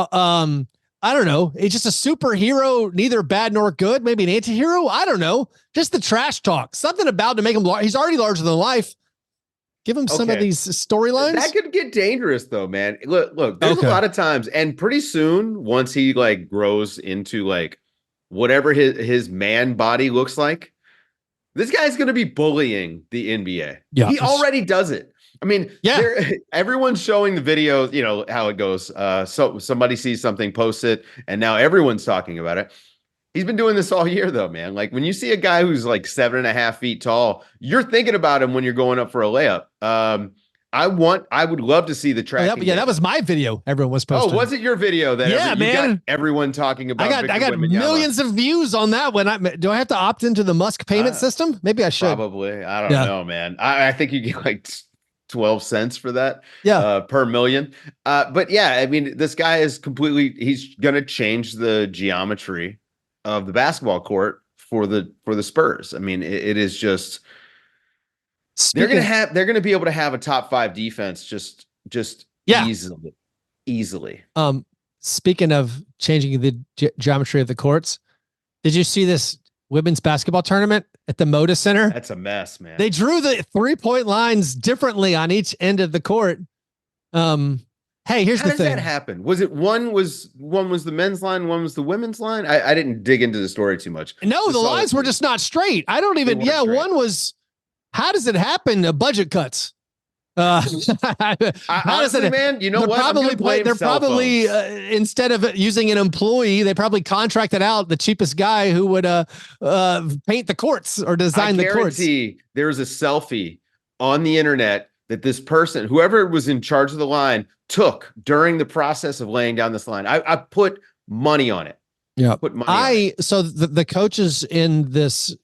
I don't know. It's just a superhero, neither bad nor good. Maybe an anti-hero. I don't know. Just the trash talk. Something about to make him he's already larger than life. Give him some of these storylines. That could get dangerous though, man. Look, there's a lot of times, and pretty soon, once he like grows into like whatever his man body looks like, this guy's going to be bullying the NBA. Yeah, he already does it. I mean, everyone's showing the videos, you know, how it goes. So somebody sees something, posts it, and now everyone's talking about it. He's been doing this all year though, man. Like when you see a guy who's like 7.5 feet tall, you're thinking about him when you're going up for a layup. I would love to see the track. That was my video. Everyone was posting. Oh, was it your video that you got everyone talking about? I got millions of views on that one. Do I have to opt into the Musk payment system? Maybe I should. Probably. I don't know, man. I think you get like 12 cents for that per million. But yeah, I mean, this guy is he's going to change the geometry of the basketball court for the Spurs. I mean, it is just, they're going to be able to have a top 5 defense just easily. Speaking of changing the geometry of the courts, did you see this women's basketball tournament at the Moda Center? That's a mess, man. They drew the 3-point lines differently on each end of the court. Hey, here's the thing. How does that happen? Was it one was the men's line, one was the women's line? I didn't dig into the story too much. No, the lines were just not straight. I don't even. Yeah, straight. One was. How does it happen? Budget cuts. Honestly, man, you know what? They're probably instead of using an employee, they probably contracted out the cheapest guy who would paint the courts or design the courts. There's a selfie on the internet that this person, whoever was in charge of the line, took during the process of laying down this line. I put money on it. Yeah, so the coaches in this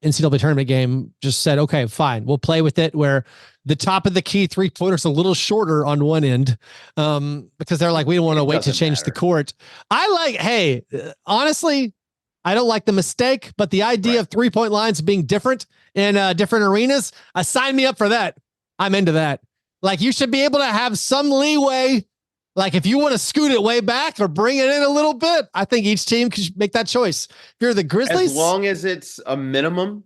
NCAA tournament game just said, okay, fine, we'll play with it where the top of the key 3-pointer is a little shorter on one end because they're like, we don't want to wait to change the court. Honestly, I don't like the mistake, but the idea of 3-point lines being different in different arenas, sign me up for that. I'm into that. Like you should be able to have some leeway. Like if you want to scoot it way back or bring it in a little bit, I think each team could make that choice. If you're the Grizzlies, as long as it's a minimum,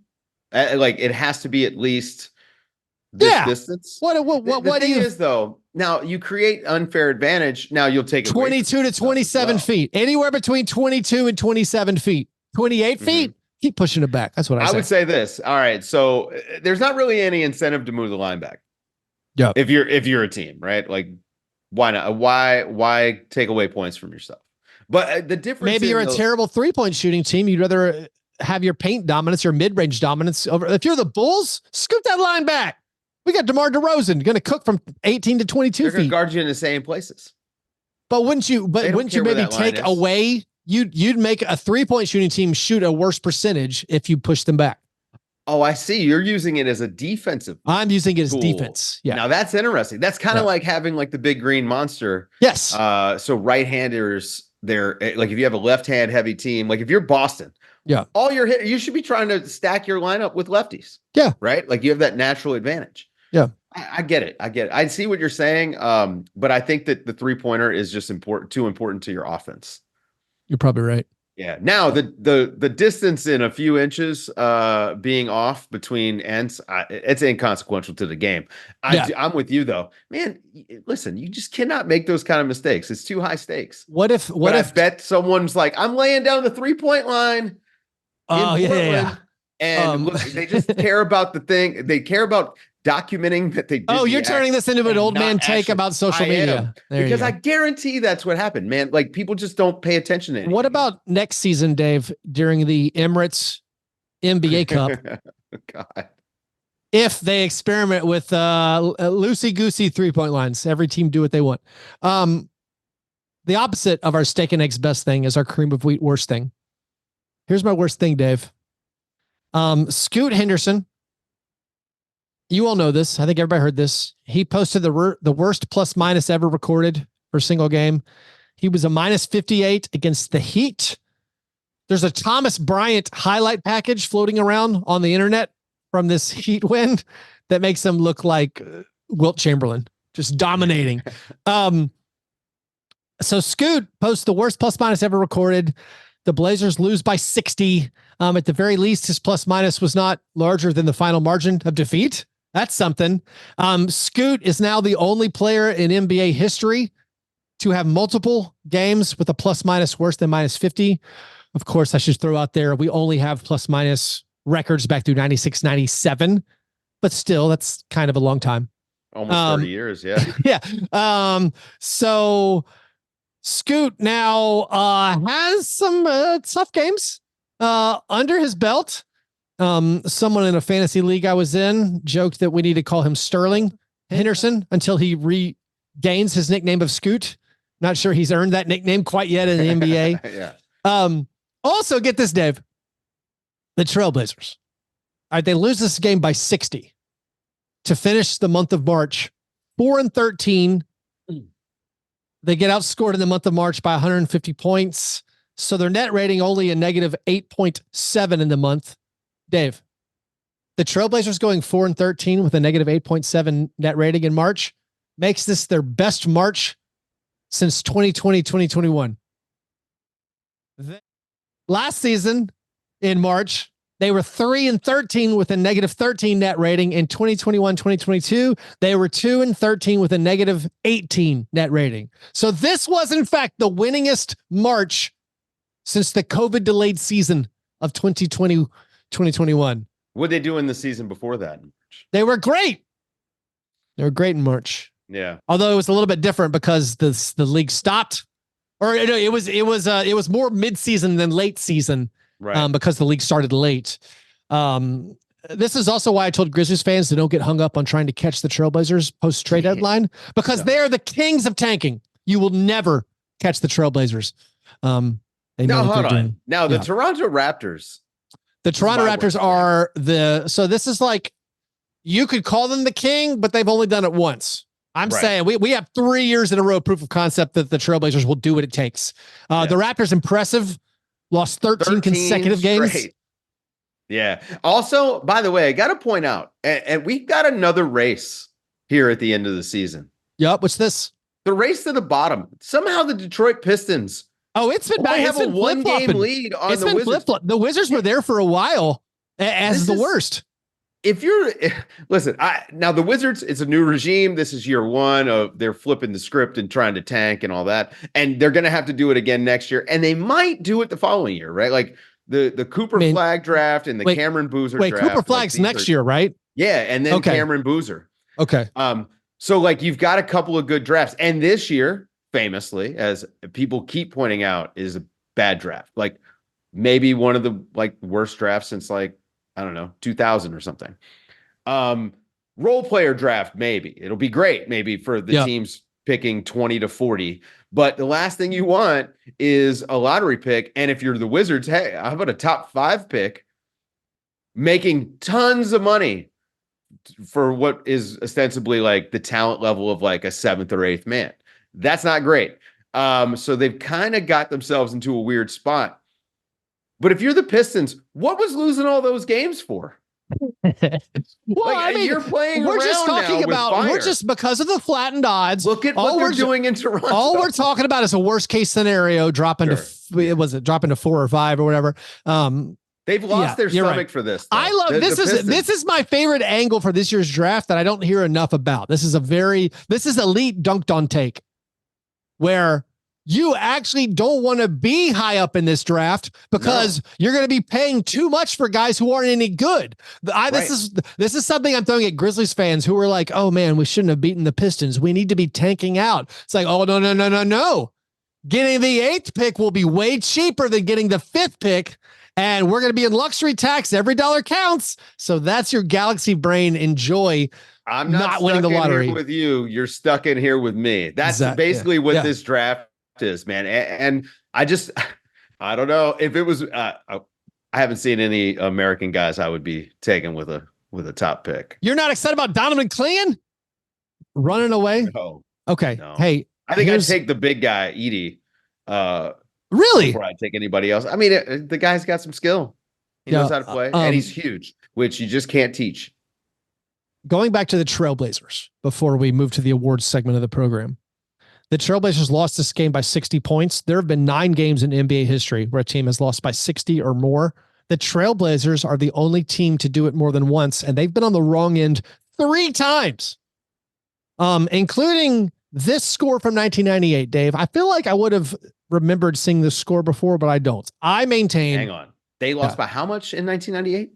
like it has to be at least this distance. What thing is though? Now you create unfair advantage. Now you'll take 22 to 27 feet, anywhere between 22 and 27 feet, 28 feet. Keep pushing it back. That's what I would say. This. All right. So there's not really any incentive to move the line back. Yeah. If you're a team, right? Like. Why not? Why take away points from yourself? But the difference. Maybe you're a terrible 3-point shooting team. You'd rather have your paint dominance, your mid-range dominance over. If you're the Bulls, scoot that line back. We got DeMar DeRozan going to cook from 18 to 22 feet. They're going to guard you in the same places. But wouldn't you maybe take away? You'd make a 3-point shooting team shoot a worse percentage if you push them back. Oh, I see. You're using it as a defensive I'm using it as tool. defense. Yeah. Now that's interesting. That's kind of Yeah. like having like the big green monster. Yes. So right-handers, they're like if you have a left-hand heavy team, like if you're Boston, Yeah. all your hit, you should be trying to stack your lineup with lefties. Yeah. Right? Like you have that natural advantage. Yeah. I get it. I get it. I see what you're saying. But I think that the three-pointer is just too important to your offense. You're probably right. Yeah. Now the distance in a few inches being off between ends, it's inconsequential to the game. Yeah. I'm with you though, man. Listen, you just cannot make those kind of mistakes. It's too high stakes. But I bet someone's like, I'm laying down the 3-point line in Oh, Portland, and look, they just care about the thing. They care about documenting that they did. Oh, you're turning this into an old man take about social media. Because I guarantee that's what happened, man. Like people just don't pay attention to anything. What about next season, Dave, during the Emirates NBA Cup? God. If they experiment with loosey-goosey 3-point lines, every team do what they want. The opposite of our steak and eggs best thing is our cream of wheat worst thing. Here's my worst thing, Dave. Scoot Henderson. You all know this. I think everybody heard this. He posted the worst plus minus ever recorded for a single game. He was a minus 58 against the Heat. There's a Thomas Bryant highlight package floating around on the internet from this Heat win that makes him look like Wilt Chamberlain, just dominating. So Scoot posts the worst plus minus ever recorded. The Blazers lose by 60. At the very least, his plus minus was not larger than the final margin of defeat. That's something. Scoot is now the only player in NBA history to have multiple games with a plus minus worse than minus 50. Of course, I should throw out there, we only have plus minus records back through 96, 97, but still, that's kind of a long time. Almost 30 years, yeah. Yeah. So Scoot now has some tough games under his belt. Someone in a fantasy league I was in joked that we need to call him Sterling Henderson until he regains his nickname of Scoot. Not sure he's earned that nickname quite yet in the NBA. Yeah. Also, get this, Dave. The Trailblazers. All right, they lose this game by 60 to finish the month of March 4-13. They get outscored in the month of March by 150 points. So their net rating only a negative 8.7 in the month. Dave, the Trailblazers going 4-13 with a negative 8.7 net rating in March makes this their best March since 2020, 2021. Last season in March, they were 3-13 with a negative 13 net rating. In 2021, 2022, they were 2-13 with a negative 18 net rating. So this was in fact the winningest March since the COVID delayed season of 2020, 2021. What did they do in the season before that? They were great. They were great in March. Yeah. Although it was a little bit different because the league stopped, or it was more mid-season than late season, right? Because the league started late. This is also why I told Grizzlies fans to don't get hung up on trying to catch the Trailblazers post trade deadline, because they are the kings of tanking. You will never catch the Trailblazers. Now hold on. Now the Toronto Raptors. The Toronto Raptors are so this is like, you could call them the king, but they've only done it once. I'm saying we have 3 years in a row proof of concept that the Trailblazers will do what it takes. The Raptors, impressive, lost 13 consecutive games. Yeah. Also, by the way, I got to point out, and we've got another race here at the end of the season. Yep. What's this? The race to the bottom. Somehow the Detroit Pistons. Oh, it's been bad. Have a one-game lead on the Wizards. The Wizards were there for a while as the worst. Listen, now the Wizards, it's a new regime. This is year one of they're flipping the script and trying to tank and all that. And they're going to have to do it again next year. And they might do it the following year, right? Like the Cooper Flag draft and the Cameron Boozer draft. Cooper Flag's next year, right? Yeah. And then Cameron Boozer. Okay. So like you've got a couple of good drafts. And this year, famously, as people keep pointing out, is a bad draft. Like maybe one of the worst drafts since I don't know, 2000 or something. Role player draft, maybe. It'll be great, maybe, for the teams picking 20 to 40. But the last thing you want is a lottery pick. And if you're the Wizards, hey, how about a top 5 pick making tons of money for what is ostensibly like the talent level of like a seventh or eighth man. That's not great. So they've kind of got themselves into a weird spot. But if you're the Pistons, what was losing all those games for? Well, Like, I mean, you're playing we're just around now talking with about, we're fire. just because of the flattened odds. Look at what they're doing in Toronto. All we're talking about is a worst case scenario dropping Sure. was it dropping to 4 or 5 or whatever. They've lost their you're stomach right. for this, though. I love this is my favorite angle for this year's draft that I don't hear enough about. This is elite dunked on take where you actually don't want to be high up in this draft because you're going to be paying too much for guys who aren't any good. This is something I'm throwing at Grizzlies fans who were like, oh man, we shouldn't have beaten the Pistons. We need to be tanking out. It's like, oh, no. Getting the 8th pick will be way cheaper than getting the 5th pick. And we're going to be in luxury tax. Every dollar counts. So that's your galaxy brain. Enjoy. I'm not winning the lottery with you. You're stuck in here with me. That's basically what this draft is, man. And I don't know if it was, I haven't seen any American guys I would be taking with a top pick. You're not excited about Donovan Clean running away? No. Okay. No. Hey, I think I'd take the big guy, Edie. Really? Before I'd take anybody else. I mean, the guy's got some skill. He knows how to play, and he's huge, which you just can't teach. Going back to the Trailblazers before we move to the awards segment of the program. The Trailblazers lost this game by 60 points. There have been 9 games in NBA history where a team has lost by 60 or more. The Trailblazers are the only team to do it more than once, and they've been on the wrong end 3 times, including this score from 1998, Dave. I feel like I would have remembered seeing this score before, but I don't. I maintain. Hang on. They lost by how much in 1998?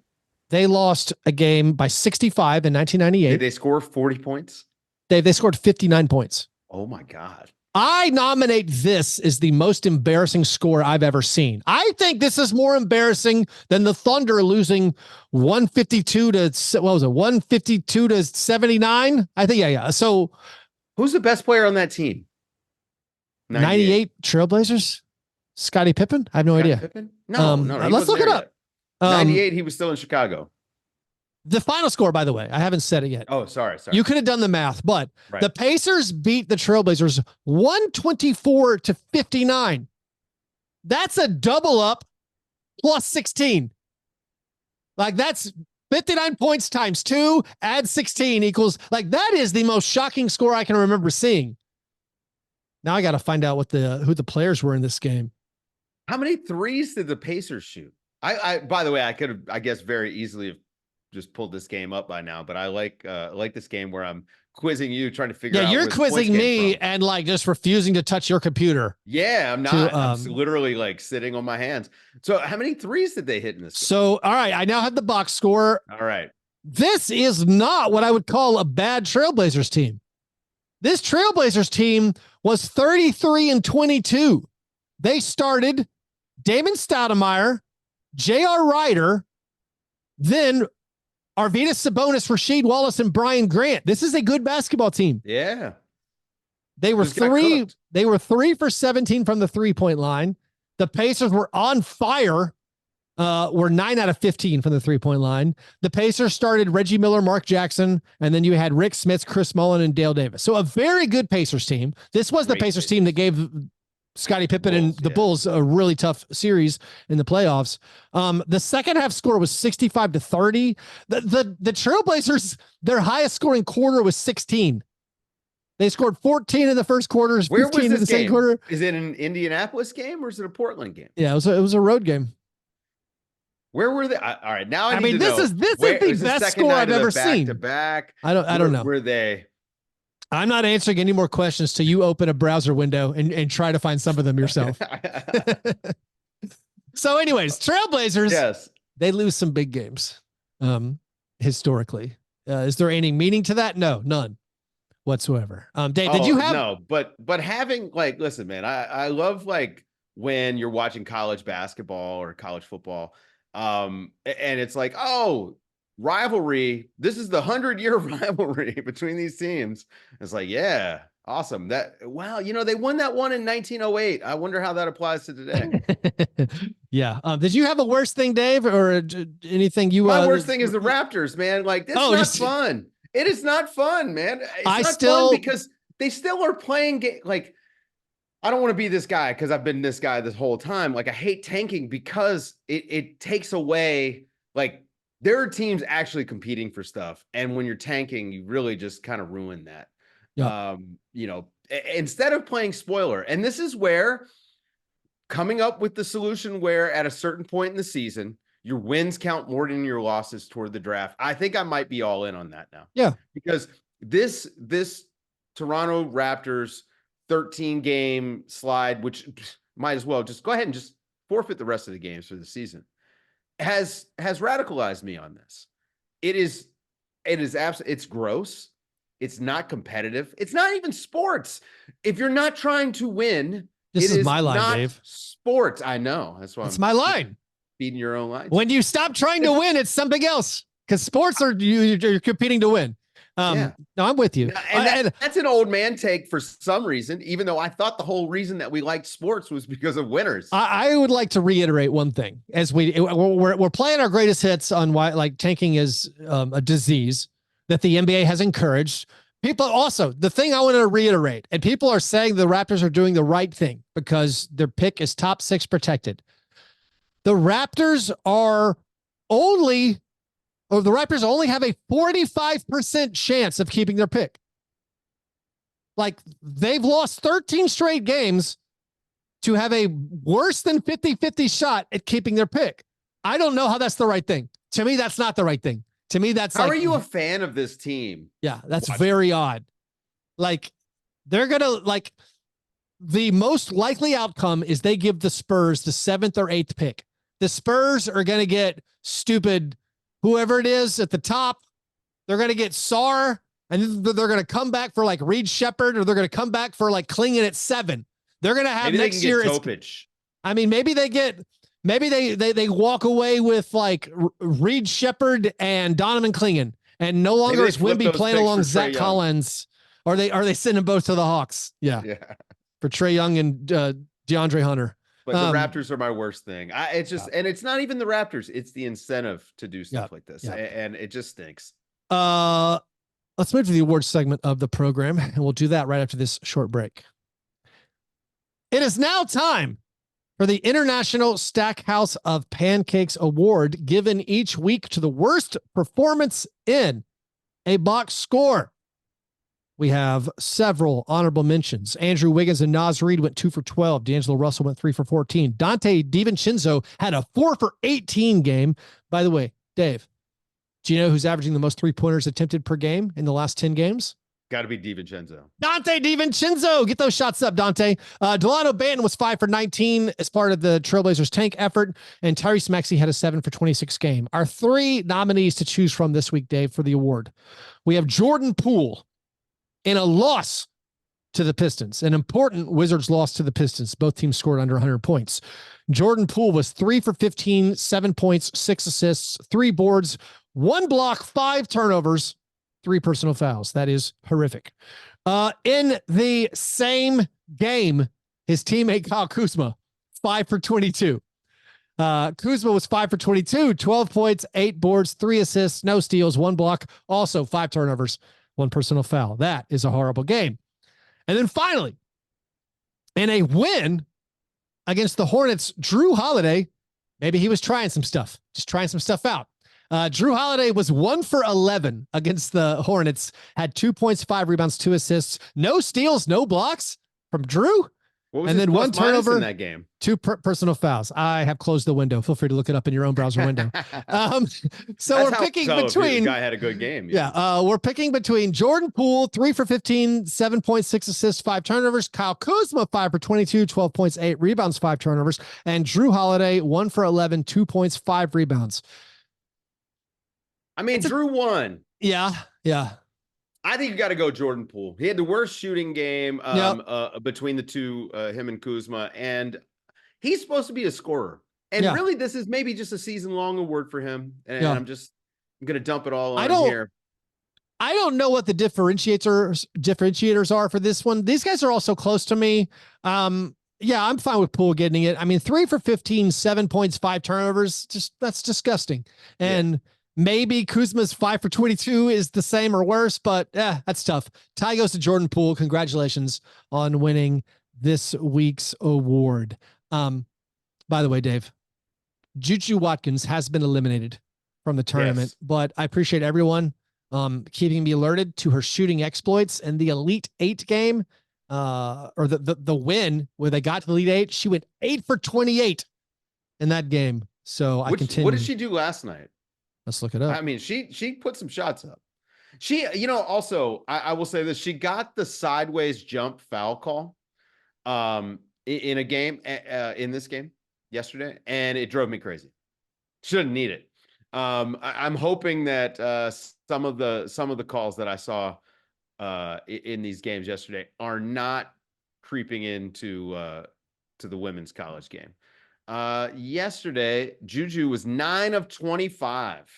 They lost a game by 65 in 1998. Did they score 40 points? Dave, they scored 59 points. Oh my God. I nominate this as the most embarrassing score I've ever seen. I think this is more embarrassing than the Thunder losing 152 to, what was it? 152 to 79. I think, yeah. So who's the best player on that team? 98 Trailblazers? Scottie Pippen? I have no idea. Pippen? No. Let's look it up. 98, he was still in Chicago. The final score, by the way, I haven't said it yet. Oh, sorry. You could have done the math, but the Pacers beat the Trailblazers 124 to 59. That's a double up plus 16. Like that's 59 points times 2, add 16 equals, like that is the most shocking score I can remember seeing. Now I got to find out who the players were in this game. How many threes did the Pacers shoot? I by the way, I could have, I guess, very easily have just pulled this game up by now, but I like this game where I'm quizzing you, trying to figure out. Yeah, you're quizzing me and like just refusing to touch your computer. Yeah, I'm not. I'm literally like sitting on my hands. So how many threes did they hit in this game? So, all right, I now have the box score. All right. This is not what I would call a bad Trailblazers team. This Trailblazers team was 33 and 22. They started Damon Stoudemire, J.R. Ryder, then Arvydas Sabonis, Rasheed Wallace, and Brian Grant. This is a good basketball team. Yeah. They were 3 for 17 from the 3-point line. The Pacers were on fire. Were 9 out of 15 from the 3-point line. The Pacers started Reggie Miller, Mark Jackson, and then you had Rick Smits, Chris Mullin, and Dale Davis. So a very good Pacers team. This was the Pacers team that gave Scottie Pippen and the Bulls a really tough series in the playoffs. The second half score was 65 to 30. The Trailblazers, their highest scoring quarter was 16. They scored 14 in the first quarter, 15 in the second quarter. Is it an Indianapolis game or is it a Portland game? Yeah, it was a road game. Where were they? All right, now I mean, this is the best score I've ever seen. To back. I don't know. Were they? I'm not answering any more questions till you open a browser window and try to find some of them yourself. So anyways, Trailblazers, yes, they lose some big games historically. Is there any meaning to that? No, none whatsoever. Dave, did you have? No, but having like, listen, man, I love like when you're watching college basketball or college football, and it's like, oh, rivalry. This is the 100-year rivalry between these teams. It's like, yeah, Awesome. Wow, they won that one in 1908. I wonder how that applies to today. Yeah. Did you have a worse thing, Dave, or anything you? My worst thing is the Raptors, man. Like, it's Oh, not just fun. It is not fun, man. It's I not fun still. because they still are playing like I don't want to be this guy because I've been this guy this whole time. Like, I hate tanking because it takes away, like, there are teams actually competing for stuff. And when you're tanking, you really just kind of ruin that. Yep. Instead of playing spoiler, and this is where coming up with the solution where at a certain point in the season, your wins count more than your losses toward the draft. I think I might be all in on that now. Yeah. Because this Toronto Raptors 13 game slide, which might as well just go ahead and just forfeit the rest of the games for the season, has radicalized me on this. It's gross. It's not competitive. It's not even sports. If you're not trying to win, This it is is my line, not Dave. sports. I know. That's why That's I'm my line. feeding your own line. When you stop trying to win, it's something else. Because sports you're competing to win. Yeah. No, I'm with you. And that's an old man take for some reason, even though I thought the whole reason that we liked sports was because of winners. I would like to reiterate one thing as we're playing our greatest hits on why like tanking is a disease that the NBA has encouraged. People also, the thing I want to reiterate, and people are saying the Raptors are doing the right thing because their pick is top 6 protected. The Raptors only have a 45% chance of keeping their pick. Like, they've lost 13 straight games to have a worse than 50-50 shot at keeping their pick. I don't know how that's the right thing. To me, that's not the right thing. To me, that's how are you a fan of this team? Yeah, that's very odd. Like, they're going to, like, the most likely outcome is they give the Spurs the 7th or 8th pick. The Spurs are going to get stupid, whoever it is at the top. They're going to get Sarr, and they're going to come back for like Reed Shepherd, or they're going to come back for like Klingon at 7. They're going to have maybe next year. I mean, maybe they walk away with like Reed Shepherd and Donovan Klingon, and no longer is Wemby playing along Zach Collins, or they send them both to the Hawks. Yeah. For Trae Young and DeAndre Hunter. But the Raptors are my worst thing. And it's not even the Raptors. It's the incentive to do stuff like this. And it just stinks. Let's move to the awards segment of the program, and we'll do that right after this short break. It is now time for the International Stackhouse of Pancakes Award, given each week to the worst performance in a box score. We have several honorable mentions. Andrew Wiggins and Naz Reid went 2 for 12. D'Angelo Russell went 3 for 14. Dante DiVincenzo had a 4 for 18 game. By the way, Dave, do you know who's averaging the most 3-pointers attempted per game in the last 10 games? Got to be DiVincenzo. Dante DiVincenzo. Get those shots up, Dante. Delano Banton was 5 for 19 as part of the Trailblazers tank effort, and Tyrese Maxey had a 7 for 26 game. Our 3 nominees to choose from this week, Dave, for the award. We have Jordan Poole in a loss to the Pistons, an important Wizards loss to the Pistons. Both teams scored under 100 points. Jordan Poole was 3 for 15, 7 points, 6 assists, 3 boards, 1 block, 5 turnovers, 3 personal fouls. That is horrific. In the same game, his teammate Kyle Kuzma, 5 for 22. Kuzma was 5 for 22, 12 points, 8 boards, 3 assists, no steals, 1 block, also 5 turnovers, 1 personal foul. That is a horrible game. And then finally, in a win against the Hornets, Drew Holiday, maybe he was trying some stuff, just trying some stuff out. Drew Holiday was 1 for 11 against the Hornets, had 2 points, 5 rebounds, 2 assists, no steals, no blocks from Drew. And then 1 turnover in that game. 2 personal fouls. I have closed the window. Feel free to look it up in your own browser window. So we're picking between. The guy had a good game. Yeah. We're picking between Jordan Poole, 3 for 15, 7.6 assists, 5 turnovers. Kyle Kuzma, 5 for 22, 12 points, 8 rebounds, 5 turnovers. And Drew Holiday, 1 for 11, 2 points, 5 rebounds. I mean, Drew won. Yeah. I think you got to go Jordan Poole. He had the worst shooting game between the two, him and Kuzma, and he's supposed to be a scorer. And really, this is maybe just a season-long award for him. And I'm going to dump it all on here. I don't know what the differentiators are for this one. These guys are also close to me. Yeah, I'm fine with Poole getting it. I mean, 3 for 15, 7 points, 5 turnovers. Just that's disgusting. Yeah. And maybe Kuzma's 5 for 22 is the same or worse, but that's tough. Tie goes to Jordan Poole. Congratulations on winning this week's award. By the way, Dave, Juju Watkins has been eliminated from the tournament, Yes. but I appreciate everyone keeping me alerted to her shooting exploits and the Elite Eight game, or the win where they got to the Elite Eight. She went 8 for 28 in that game. So I continue. What did she do last night? Let's look it up. I mean, she put some shots up. She, also, I will say this: she got the sideways jump foul call, in a game, in this game yesterday, and it drove me crazy. Shouldn't need it. I'm hoping that some of the calls that I saw in these games yesterday are not creeping into to the women's college game. Yesterday, Juju was 9 of 25.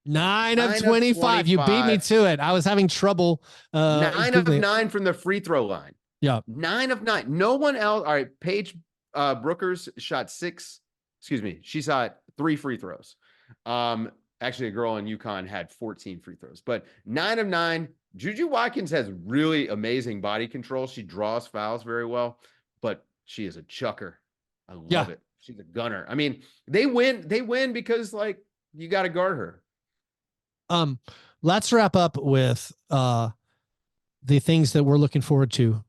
9 of 25. You beat me to it. I was having trouble. 9 of 9 from the free throw line. Yeah. 9 of 9. No one else. All right. Paige Brookers shot 6. Excuse me. She shot 3 free throws. Actually, a girl in UConn had 14 free throws, but 9 of 9. Juju Watkins has really amazing body control. She draws fouls very well, but she is a chucker. I love it. She's a gunner. I mean, they win because you got to guard her. Let's wrap up with the things that we're looking forward to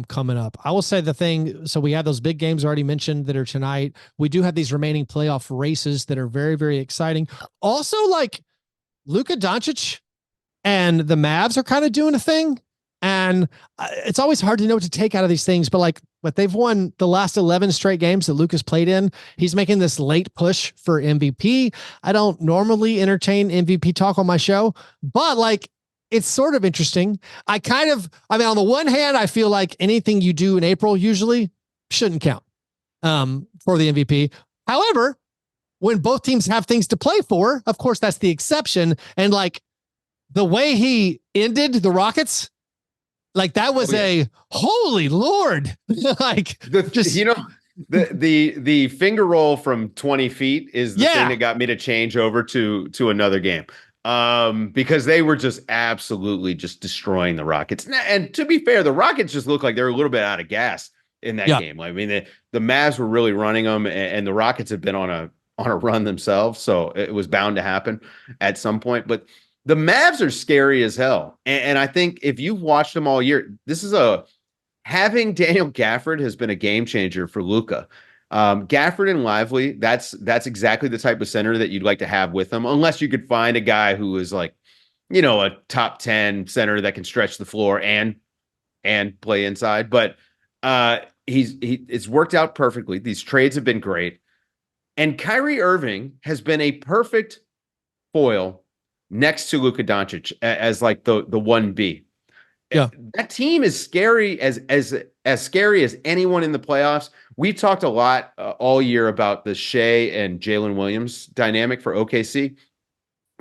coming up. I will say the thing. So we have those big games already mentioned that are tonight. We do have these remaining playoff races that are very, very exciting. Also, Luka Doncic and the Mavs are kind of doing a thing. And it's always hard to know what to take out of these things, but they've won the last 11 straight games that Luka's played in. He's making this late push for MVP. I don't normally entertain MVP talk on my show, but it's sort of interesting. On the one hand, I feel like anything you do in April usually shouldn't count for the MVP. However, when both teams have things to play for, of course, that's the exception. And the way he ended the Rockets, that was a holy Lord. The finger roll from 20 feet is the thing that got me to change over to another game. Because they were just absolutely just destroying the Rockets. And to be fair, the Rockets just looked like they were a little bit out of gas in that game. I mean, the Mavs were really running them, and the Rockets have been on a run themselves, so it was bound to happen at some point. But the Mavs are scary as hell. And I think if you've watched them all year, having Daniel Gafford has been a game changer for Luka. Gafford and Lively, that's exactly the type of center that you'd like to have with them, unless you could find a guy who is a top 10 center that can stretch the floor and play inside. But it's worked out perfectly. These trades have been great. And Kyrie Irving has been a perfect foil next to Luka Doncic as the 1B. Yeah. That team is scary as scary as anyone in the playoffs. We've talked a lot all year about the Shea and Jalen Williams dynamic for OKC.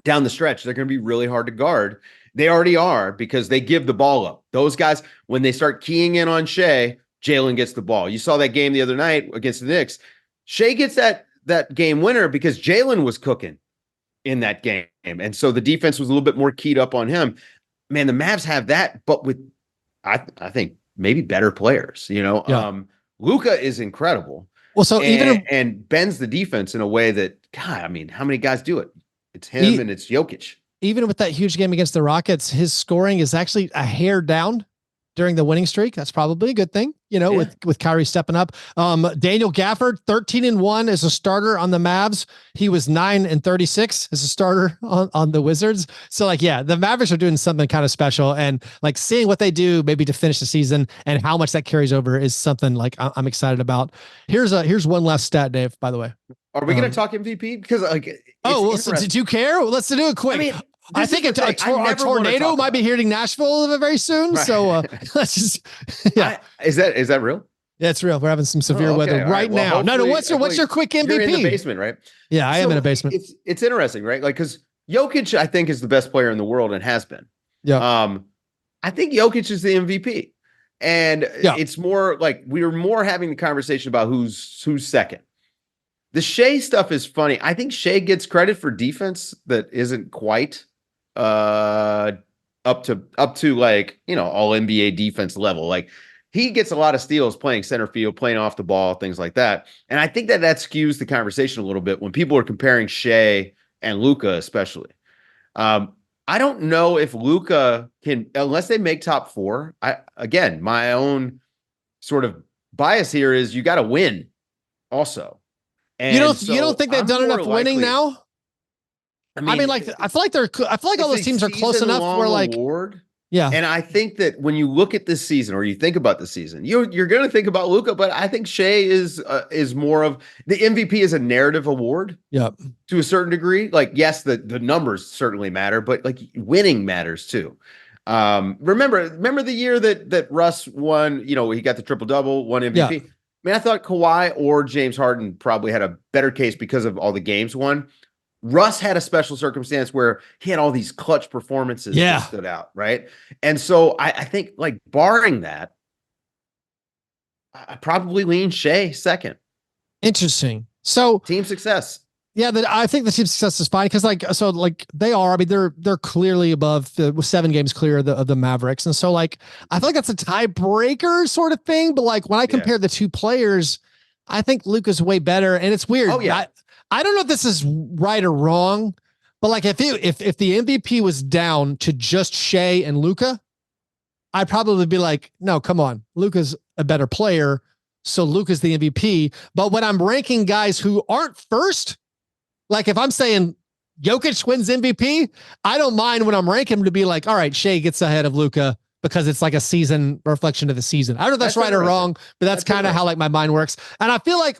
Down the stretch, they're going to be really hard to guard. They already are because they give the ball up. Those guys, when they start keying in on Shea, Jalen gets the ball. You saw that game the other night against the Knicks. Shea gets that game winner because Jalen was cooking in that game. And so the defense was a little bit more keyed up on him. Man, the Mavs have that, but with, I think, maybe better players. Luka is incredible. Well, so and bends the defense in a way that, God, I mean, how many guys do it? It's him and it's Jokic. Even with that huge game against the Rockets, his scoring is actually a hair down during the winning streak. That's probably a good thing, with Kyrie stepping up. Daniel Gafford, 13-1 as a starter on the Mavs. He was 9-36 as a starter on the Wizards. So the Mavericks are doing something kind of special, and seeing what they do maybe to finish the season and how much that carries over is something I'm excited about. Here's one last stat, Dave, by the way. Are we going to talk MVP? Because so did you care? Let's do it quick. I mean, I think a tornado might be hitting Nashville very soon. Right. So let's just, is that real? Yeah, it's real. We're having some severe weather right now. No, what's your quick MVP? You're in the basement, right? Yeah, I am in a basement. It's interesting, right? Because Jokic, I think, is the best player in the world and has been. Yeah. I think Jokic is the MVP. And Yeah. it's more like we were more having the conversation about who's second. The Shea stuff is funny. I think Shea gets credit for defense that isn't quite uh up to like, all NBA defense level. Like he gets a lot of steals playing center field, playing off the ball, things like that. And I think that skews the conversation a little bit when people are comparing Shea and Luka, especially. Um, I don't know if Luka can, unless they make top four. Again, my own sort of bias here is you got to win also. And You don't so think they've I'm done more enough winning likely, now? I mean, like I feel like all it's those a teams are close enough where season-long like, award. yeah. And I think that when you look at this season or you think about the season, you're going to think about Luka, but I think Shea is more of the MVP is a narrative award. Yeah. To a certain degree. Like, yes, the numbers certainly matter, but like winning matters too. Remember the year that Russ won, he got the triple double, won MVP. Yeah. I mean, I thought Kawhi or James Harden probably had a better case because of all the games won. Russ had a special circumstance where he had all these clutch performances that stood out, right? And so I think, like, barring that, I probably lean Shea second. Interesting. So team success. Yeah, I think the team success is fine because they are. I mean, they're clearly above 7 games clear of the Mavericks, and so like I feel like that's a tiebreaker sort of thing. But like when I compare the two players, I think Luka's way better, and it's weird. Oh yeah, I don't know if this is right or wrong, but like if the MVP was down to just Shea and Luka, I'd probably be like, no, come on, Luka's a better player, so Luka's the MVP. But when I'm ranking guys who aren't first. Like if I'm saying Jokic wins MVP, I don't mind when I'm ranking him to be like, all right, Shea gets ahead of Luka because it's like a season reflection of the season. I don't know if that's right or wrong, but that's kind of how like my mind works. And I feel like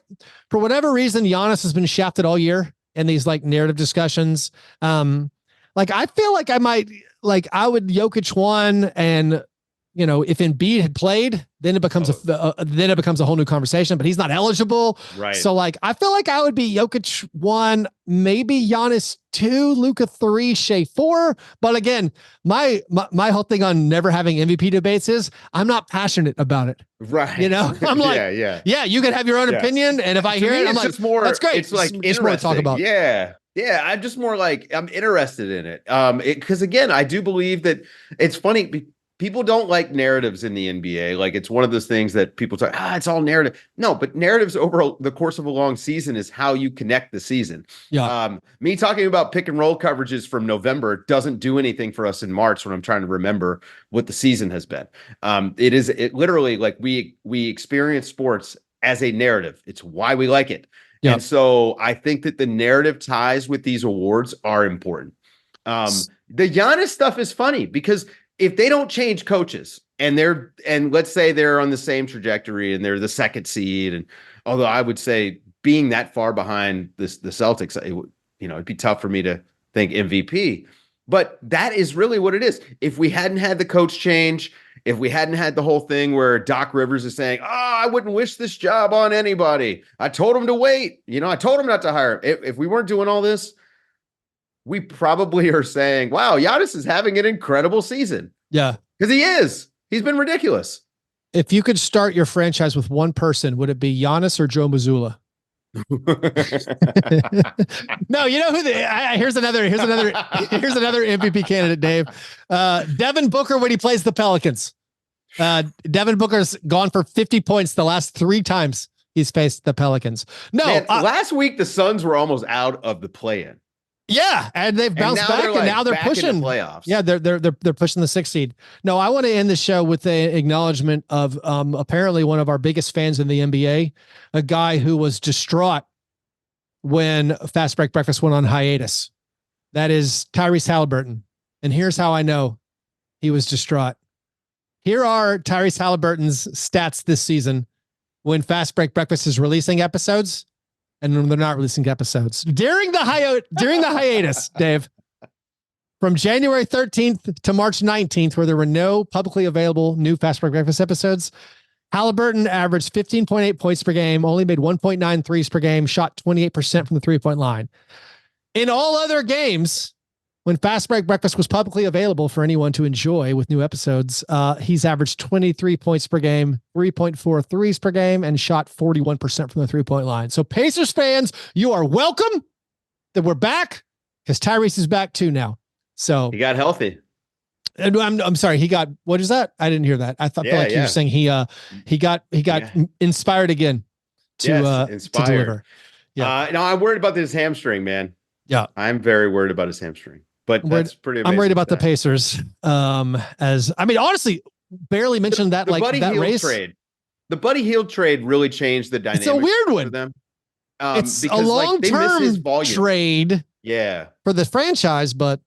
for whatever reason, Giannis has been shafted all year in these like narrative discussions. Like I feel like I would Jokic won, and if Embiid had played, then it becomes a whole new conversation, but he's not eligible. Right. So like, I feel like I would be Jokic 1, maybe Giannis 2, Luka 3, Shea 4. But again, my whole thing on never having MVP debates is I'm not passionate about it. Right. I'm like, yeah, you can have your own opinion. And if I hear it, I'm like, that's great. It's like just more to talk about. Yeah. Yeah. I'm just more like, I'm interested in it. Cause again, I do believe that it's funny. People don't like narratives in the NBA. Like it's one of those things that people talk, it's all narrative. No, but narratives over the course of a long season is how you connect the season. Yeah. Me talking about pick and roll coverages from November doesn't do anything for us in March when I'm trying to remember what the season has been. It literally like we experience sports as a narrative. It's why we like it. Yeah. And so I think that the narrative ties with these awards are important. The Giannis stuff is funny because if they don't change coaches and let's say they're on the same trajectory and they're the second seed, and although I would say being that far behind the Celtics, it'd be tough for me to think MVP, but that is really what it is. If we hadn't had the coach change, if we hadn't had the whole thing where Doc Rivers is saying, I wouldn't wish this job on anybody. I told him to wait. I told him not to hire him. If we weren't doing all this, we probably are saying, wow, Giannis is having an incredible season. Yeah. Because he is. He's been ridiculous. If you could start your franchise with one person, would it be Giannis or Joe Mazzulla? No, you know who here's another MVP candidate, Dave. Devin Booker when he plays the Pelicans. Devin Booker's gone for 50 points the last 3 times he's faced the Pelicans. No, man, last week the Suns were almost out of the play-in. Yeah, and they've bounced back, and now they're pushing playoffs. Yeah, they're pushing the 6th seed. No, I want to end the show with an acknowledgement of apparently one of our biggest fans in the NBA, a guy who was distraught when Fast Break Breakfast went on hiatus. That is Tyrese Halliburton, and here's how I know he was distraught. Here are Tyrese Halliburton's stats this season when Fast Break Breakfast is releasing episodes. And they're not releasing episodes during the hiatus, Dave, from January 13th to March 19th, where there were no publicly available new Fast Break Breakfast episodes. Halliburton averaged 15.8 points per game, only made 1.9 threes per game, shot 28% from the 3-point line. In all other games, When Fast Break Breakfast was publicly available for anyone to enjoy with new episodes, he's averaged 23 points per game, 3.4 threes per game, and shot 41% from the three-point line. So Pacers fans, you are welcome that we're back, because Tyrese is back too now. So he got healthy. And I'm sorry, he got, what is that? I didn't hear that. I thought like you were saying he got inspired again to deliver. Yeah. No, I'm worried about this hamstring, man. Yeah. I'm very worried about his hamstring. But that's pretty amazing. I'm worried about the Pacers. Honestly, barely mentioned that like Buddy that Hield race. The Buddy Hield trade really changed the dynamic. It's a weird one for them. It's a long-term trade. Yeah. For the franchise, but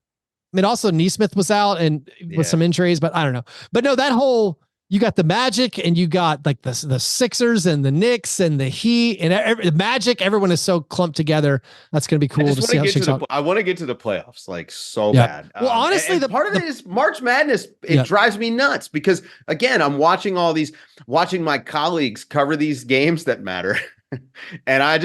I mean, also Neesmith was out and with some injuries, but I don't know. But no, that whole, you got the Magic and you got like the Sixers and the Knicks and the Heat and the Magic. Everyone is so clumped together. That's going to be cool to see how it shakes out. I want to get to the playoffs like so bad. Well, honestly, the part of it is March Madness. It drives me nuts because again, I'm watching my colleagues cover these games that matter. And I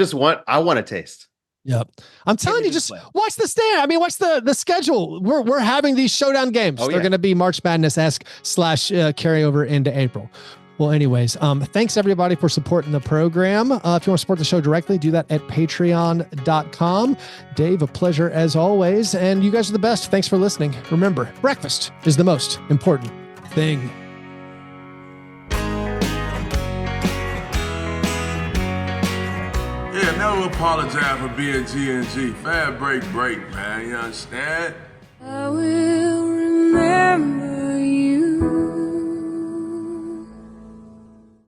want a taste. Yep. I'm telling you, just watch the stand. I mean, watch the schedule. We're having these showdown games. They're going to be March Madness-esque / carryover into April. Well, anyways, thanks everybody for supporting the program. If you want to support the show directly, do that at patreon.com. Dave, a pleasure as always. And you guys are the best. Thanks for listening. Remember, breakfast is the most important thing. Yeah, never apologize for being G&G. Fastbreak Break, man. You understand?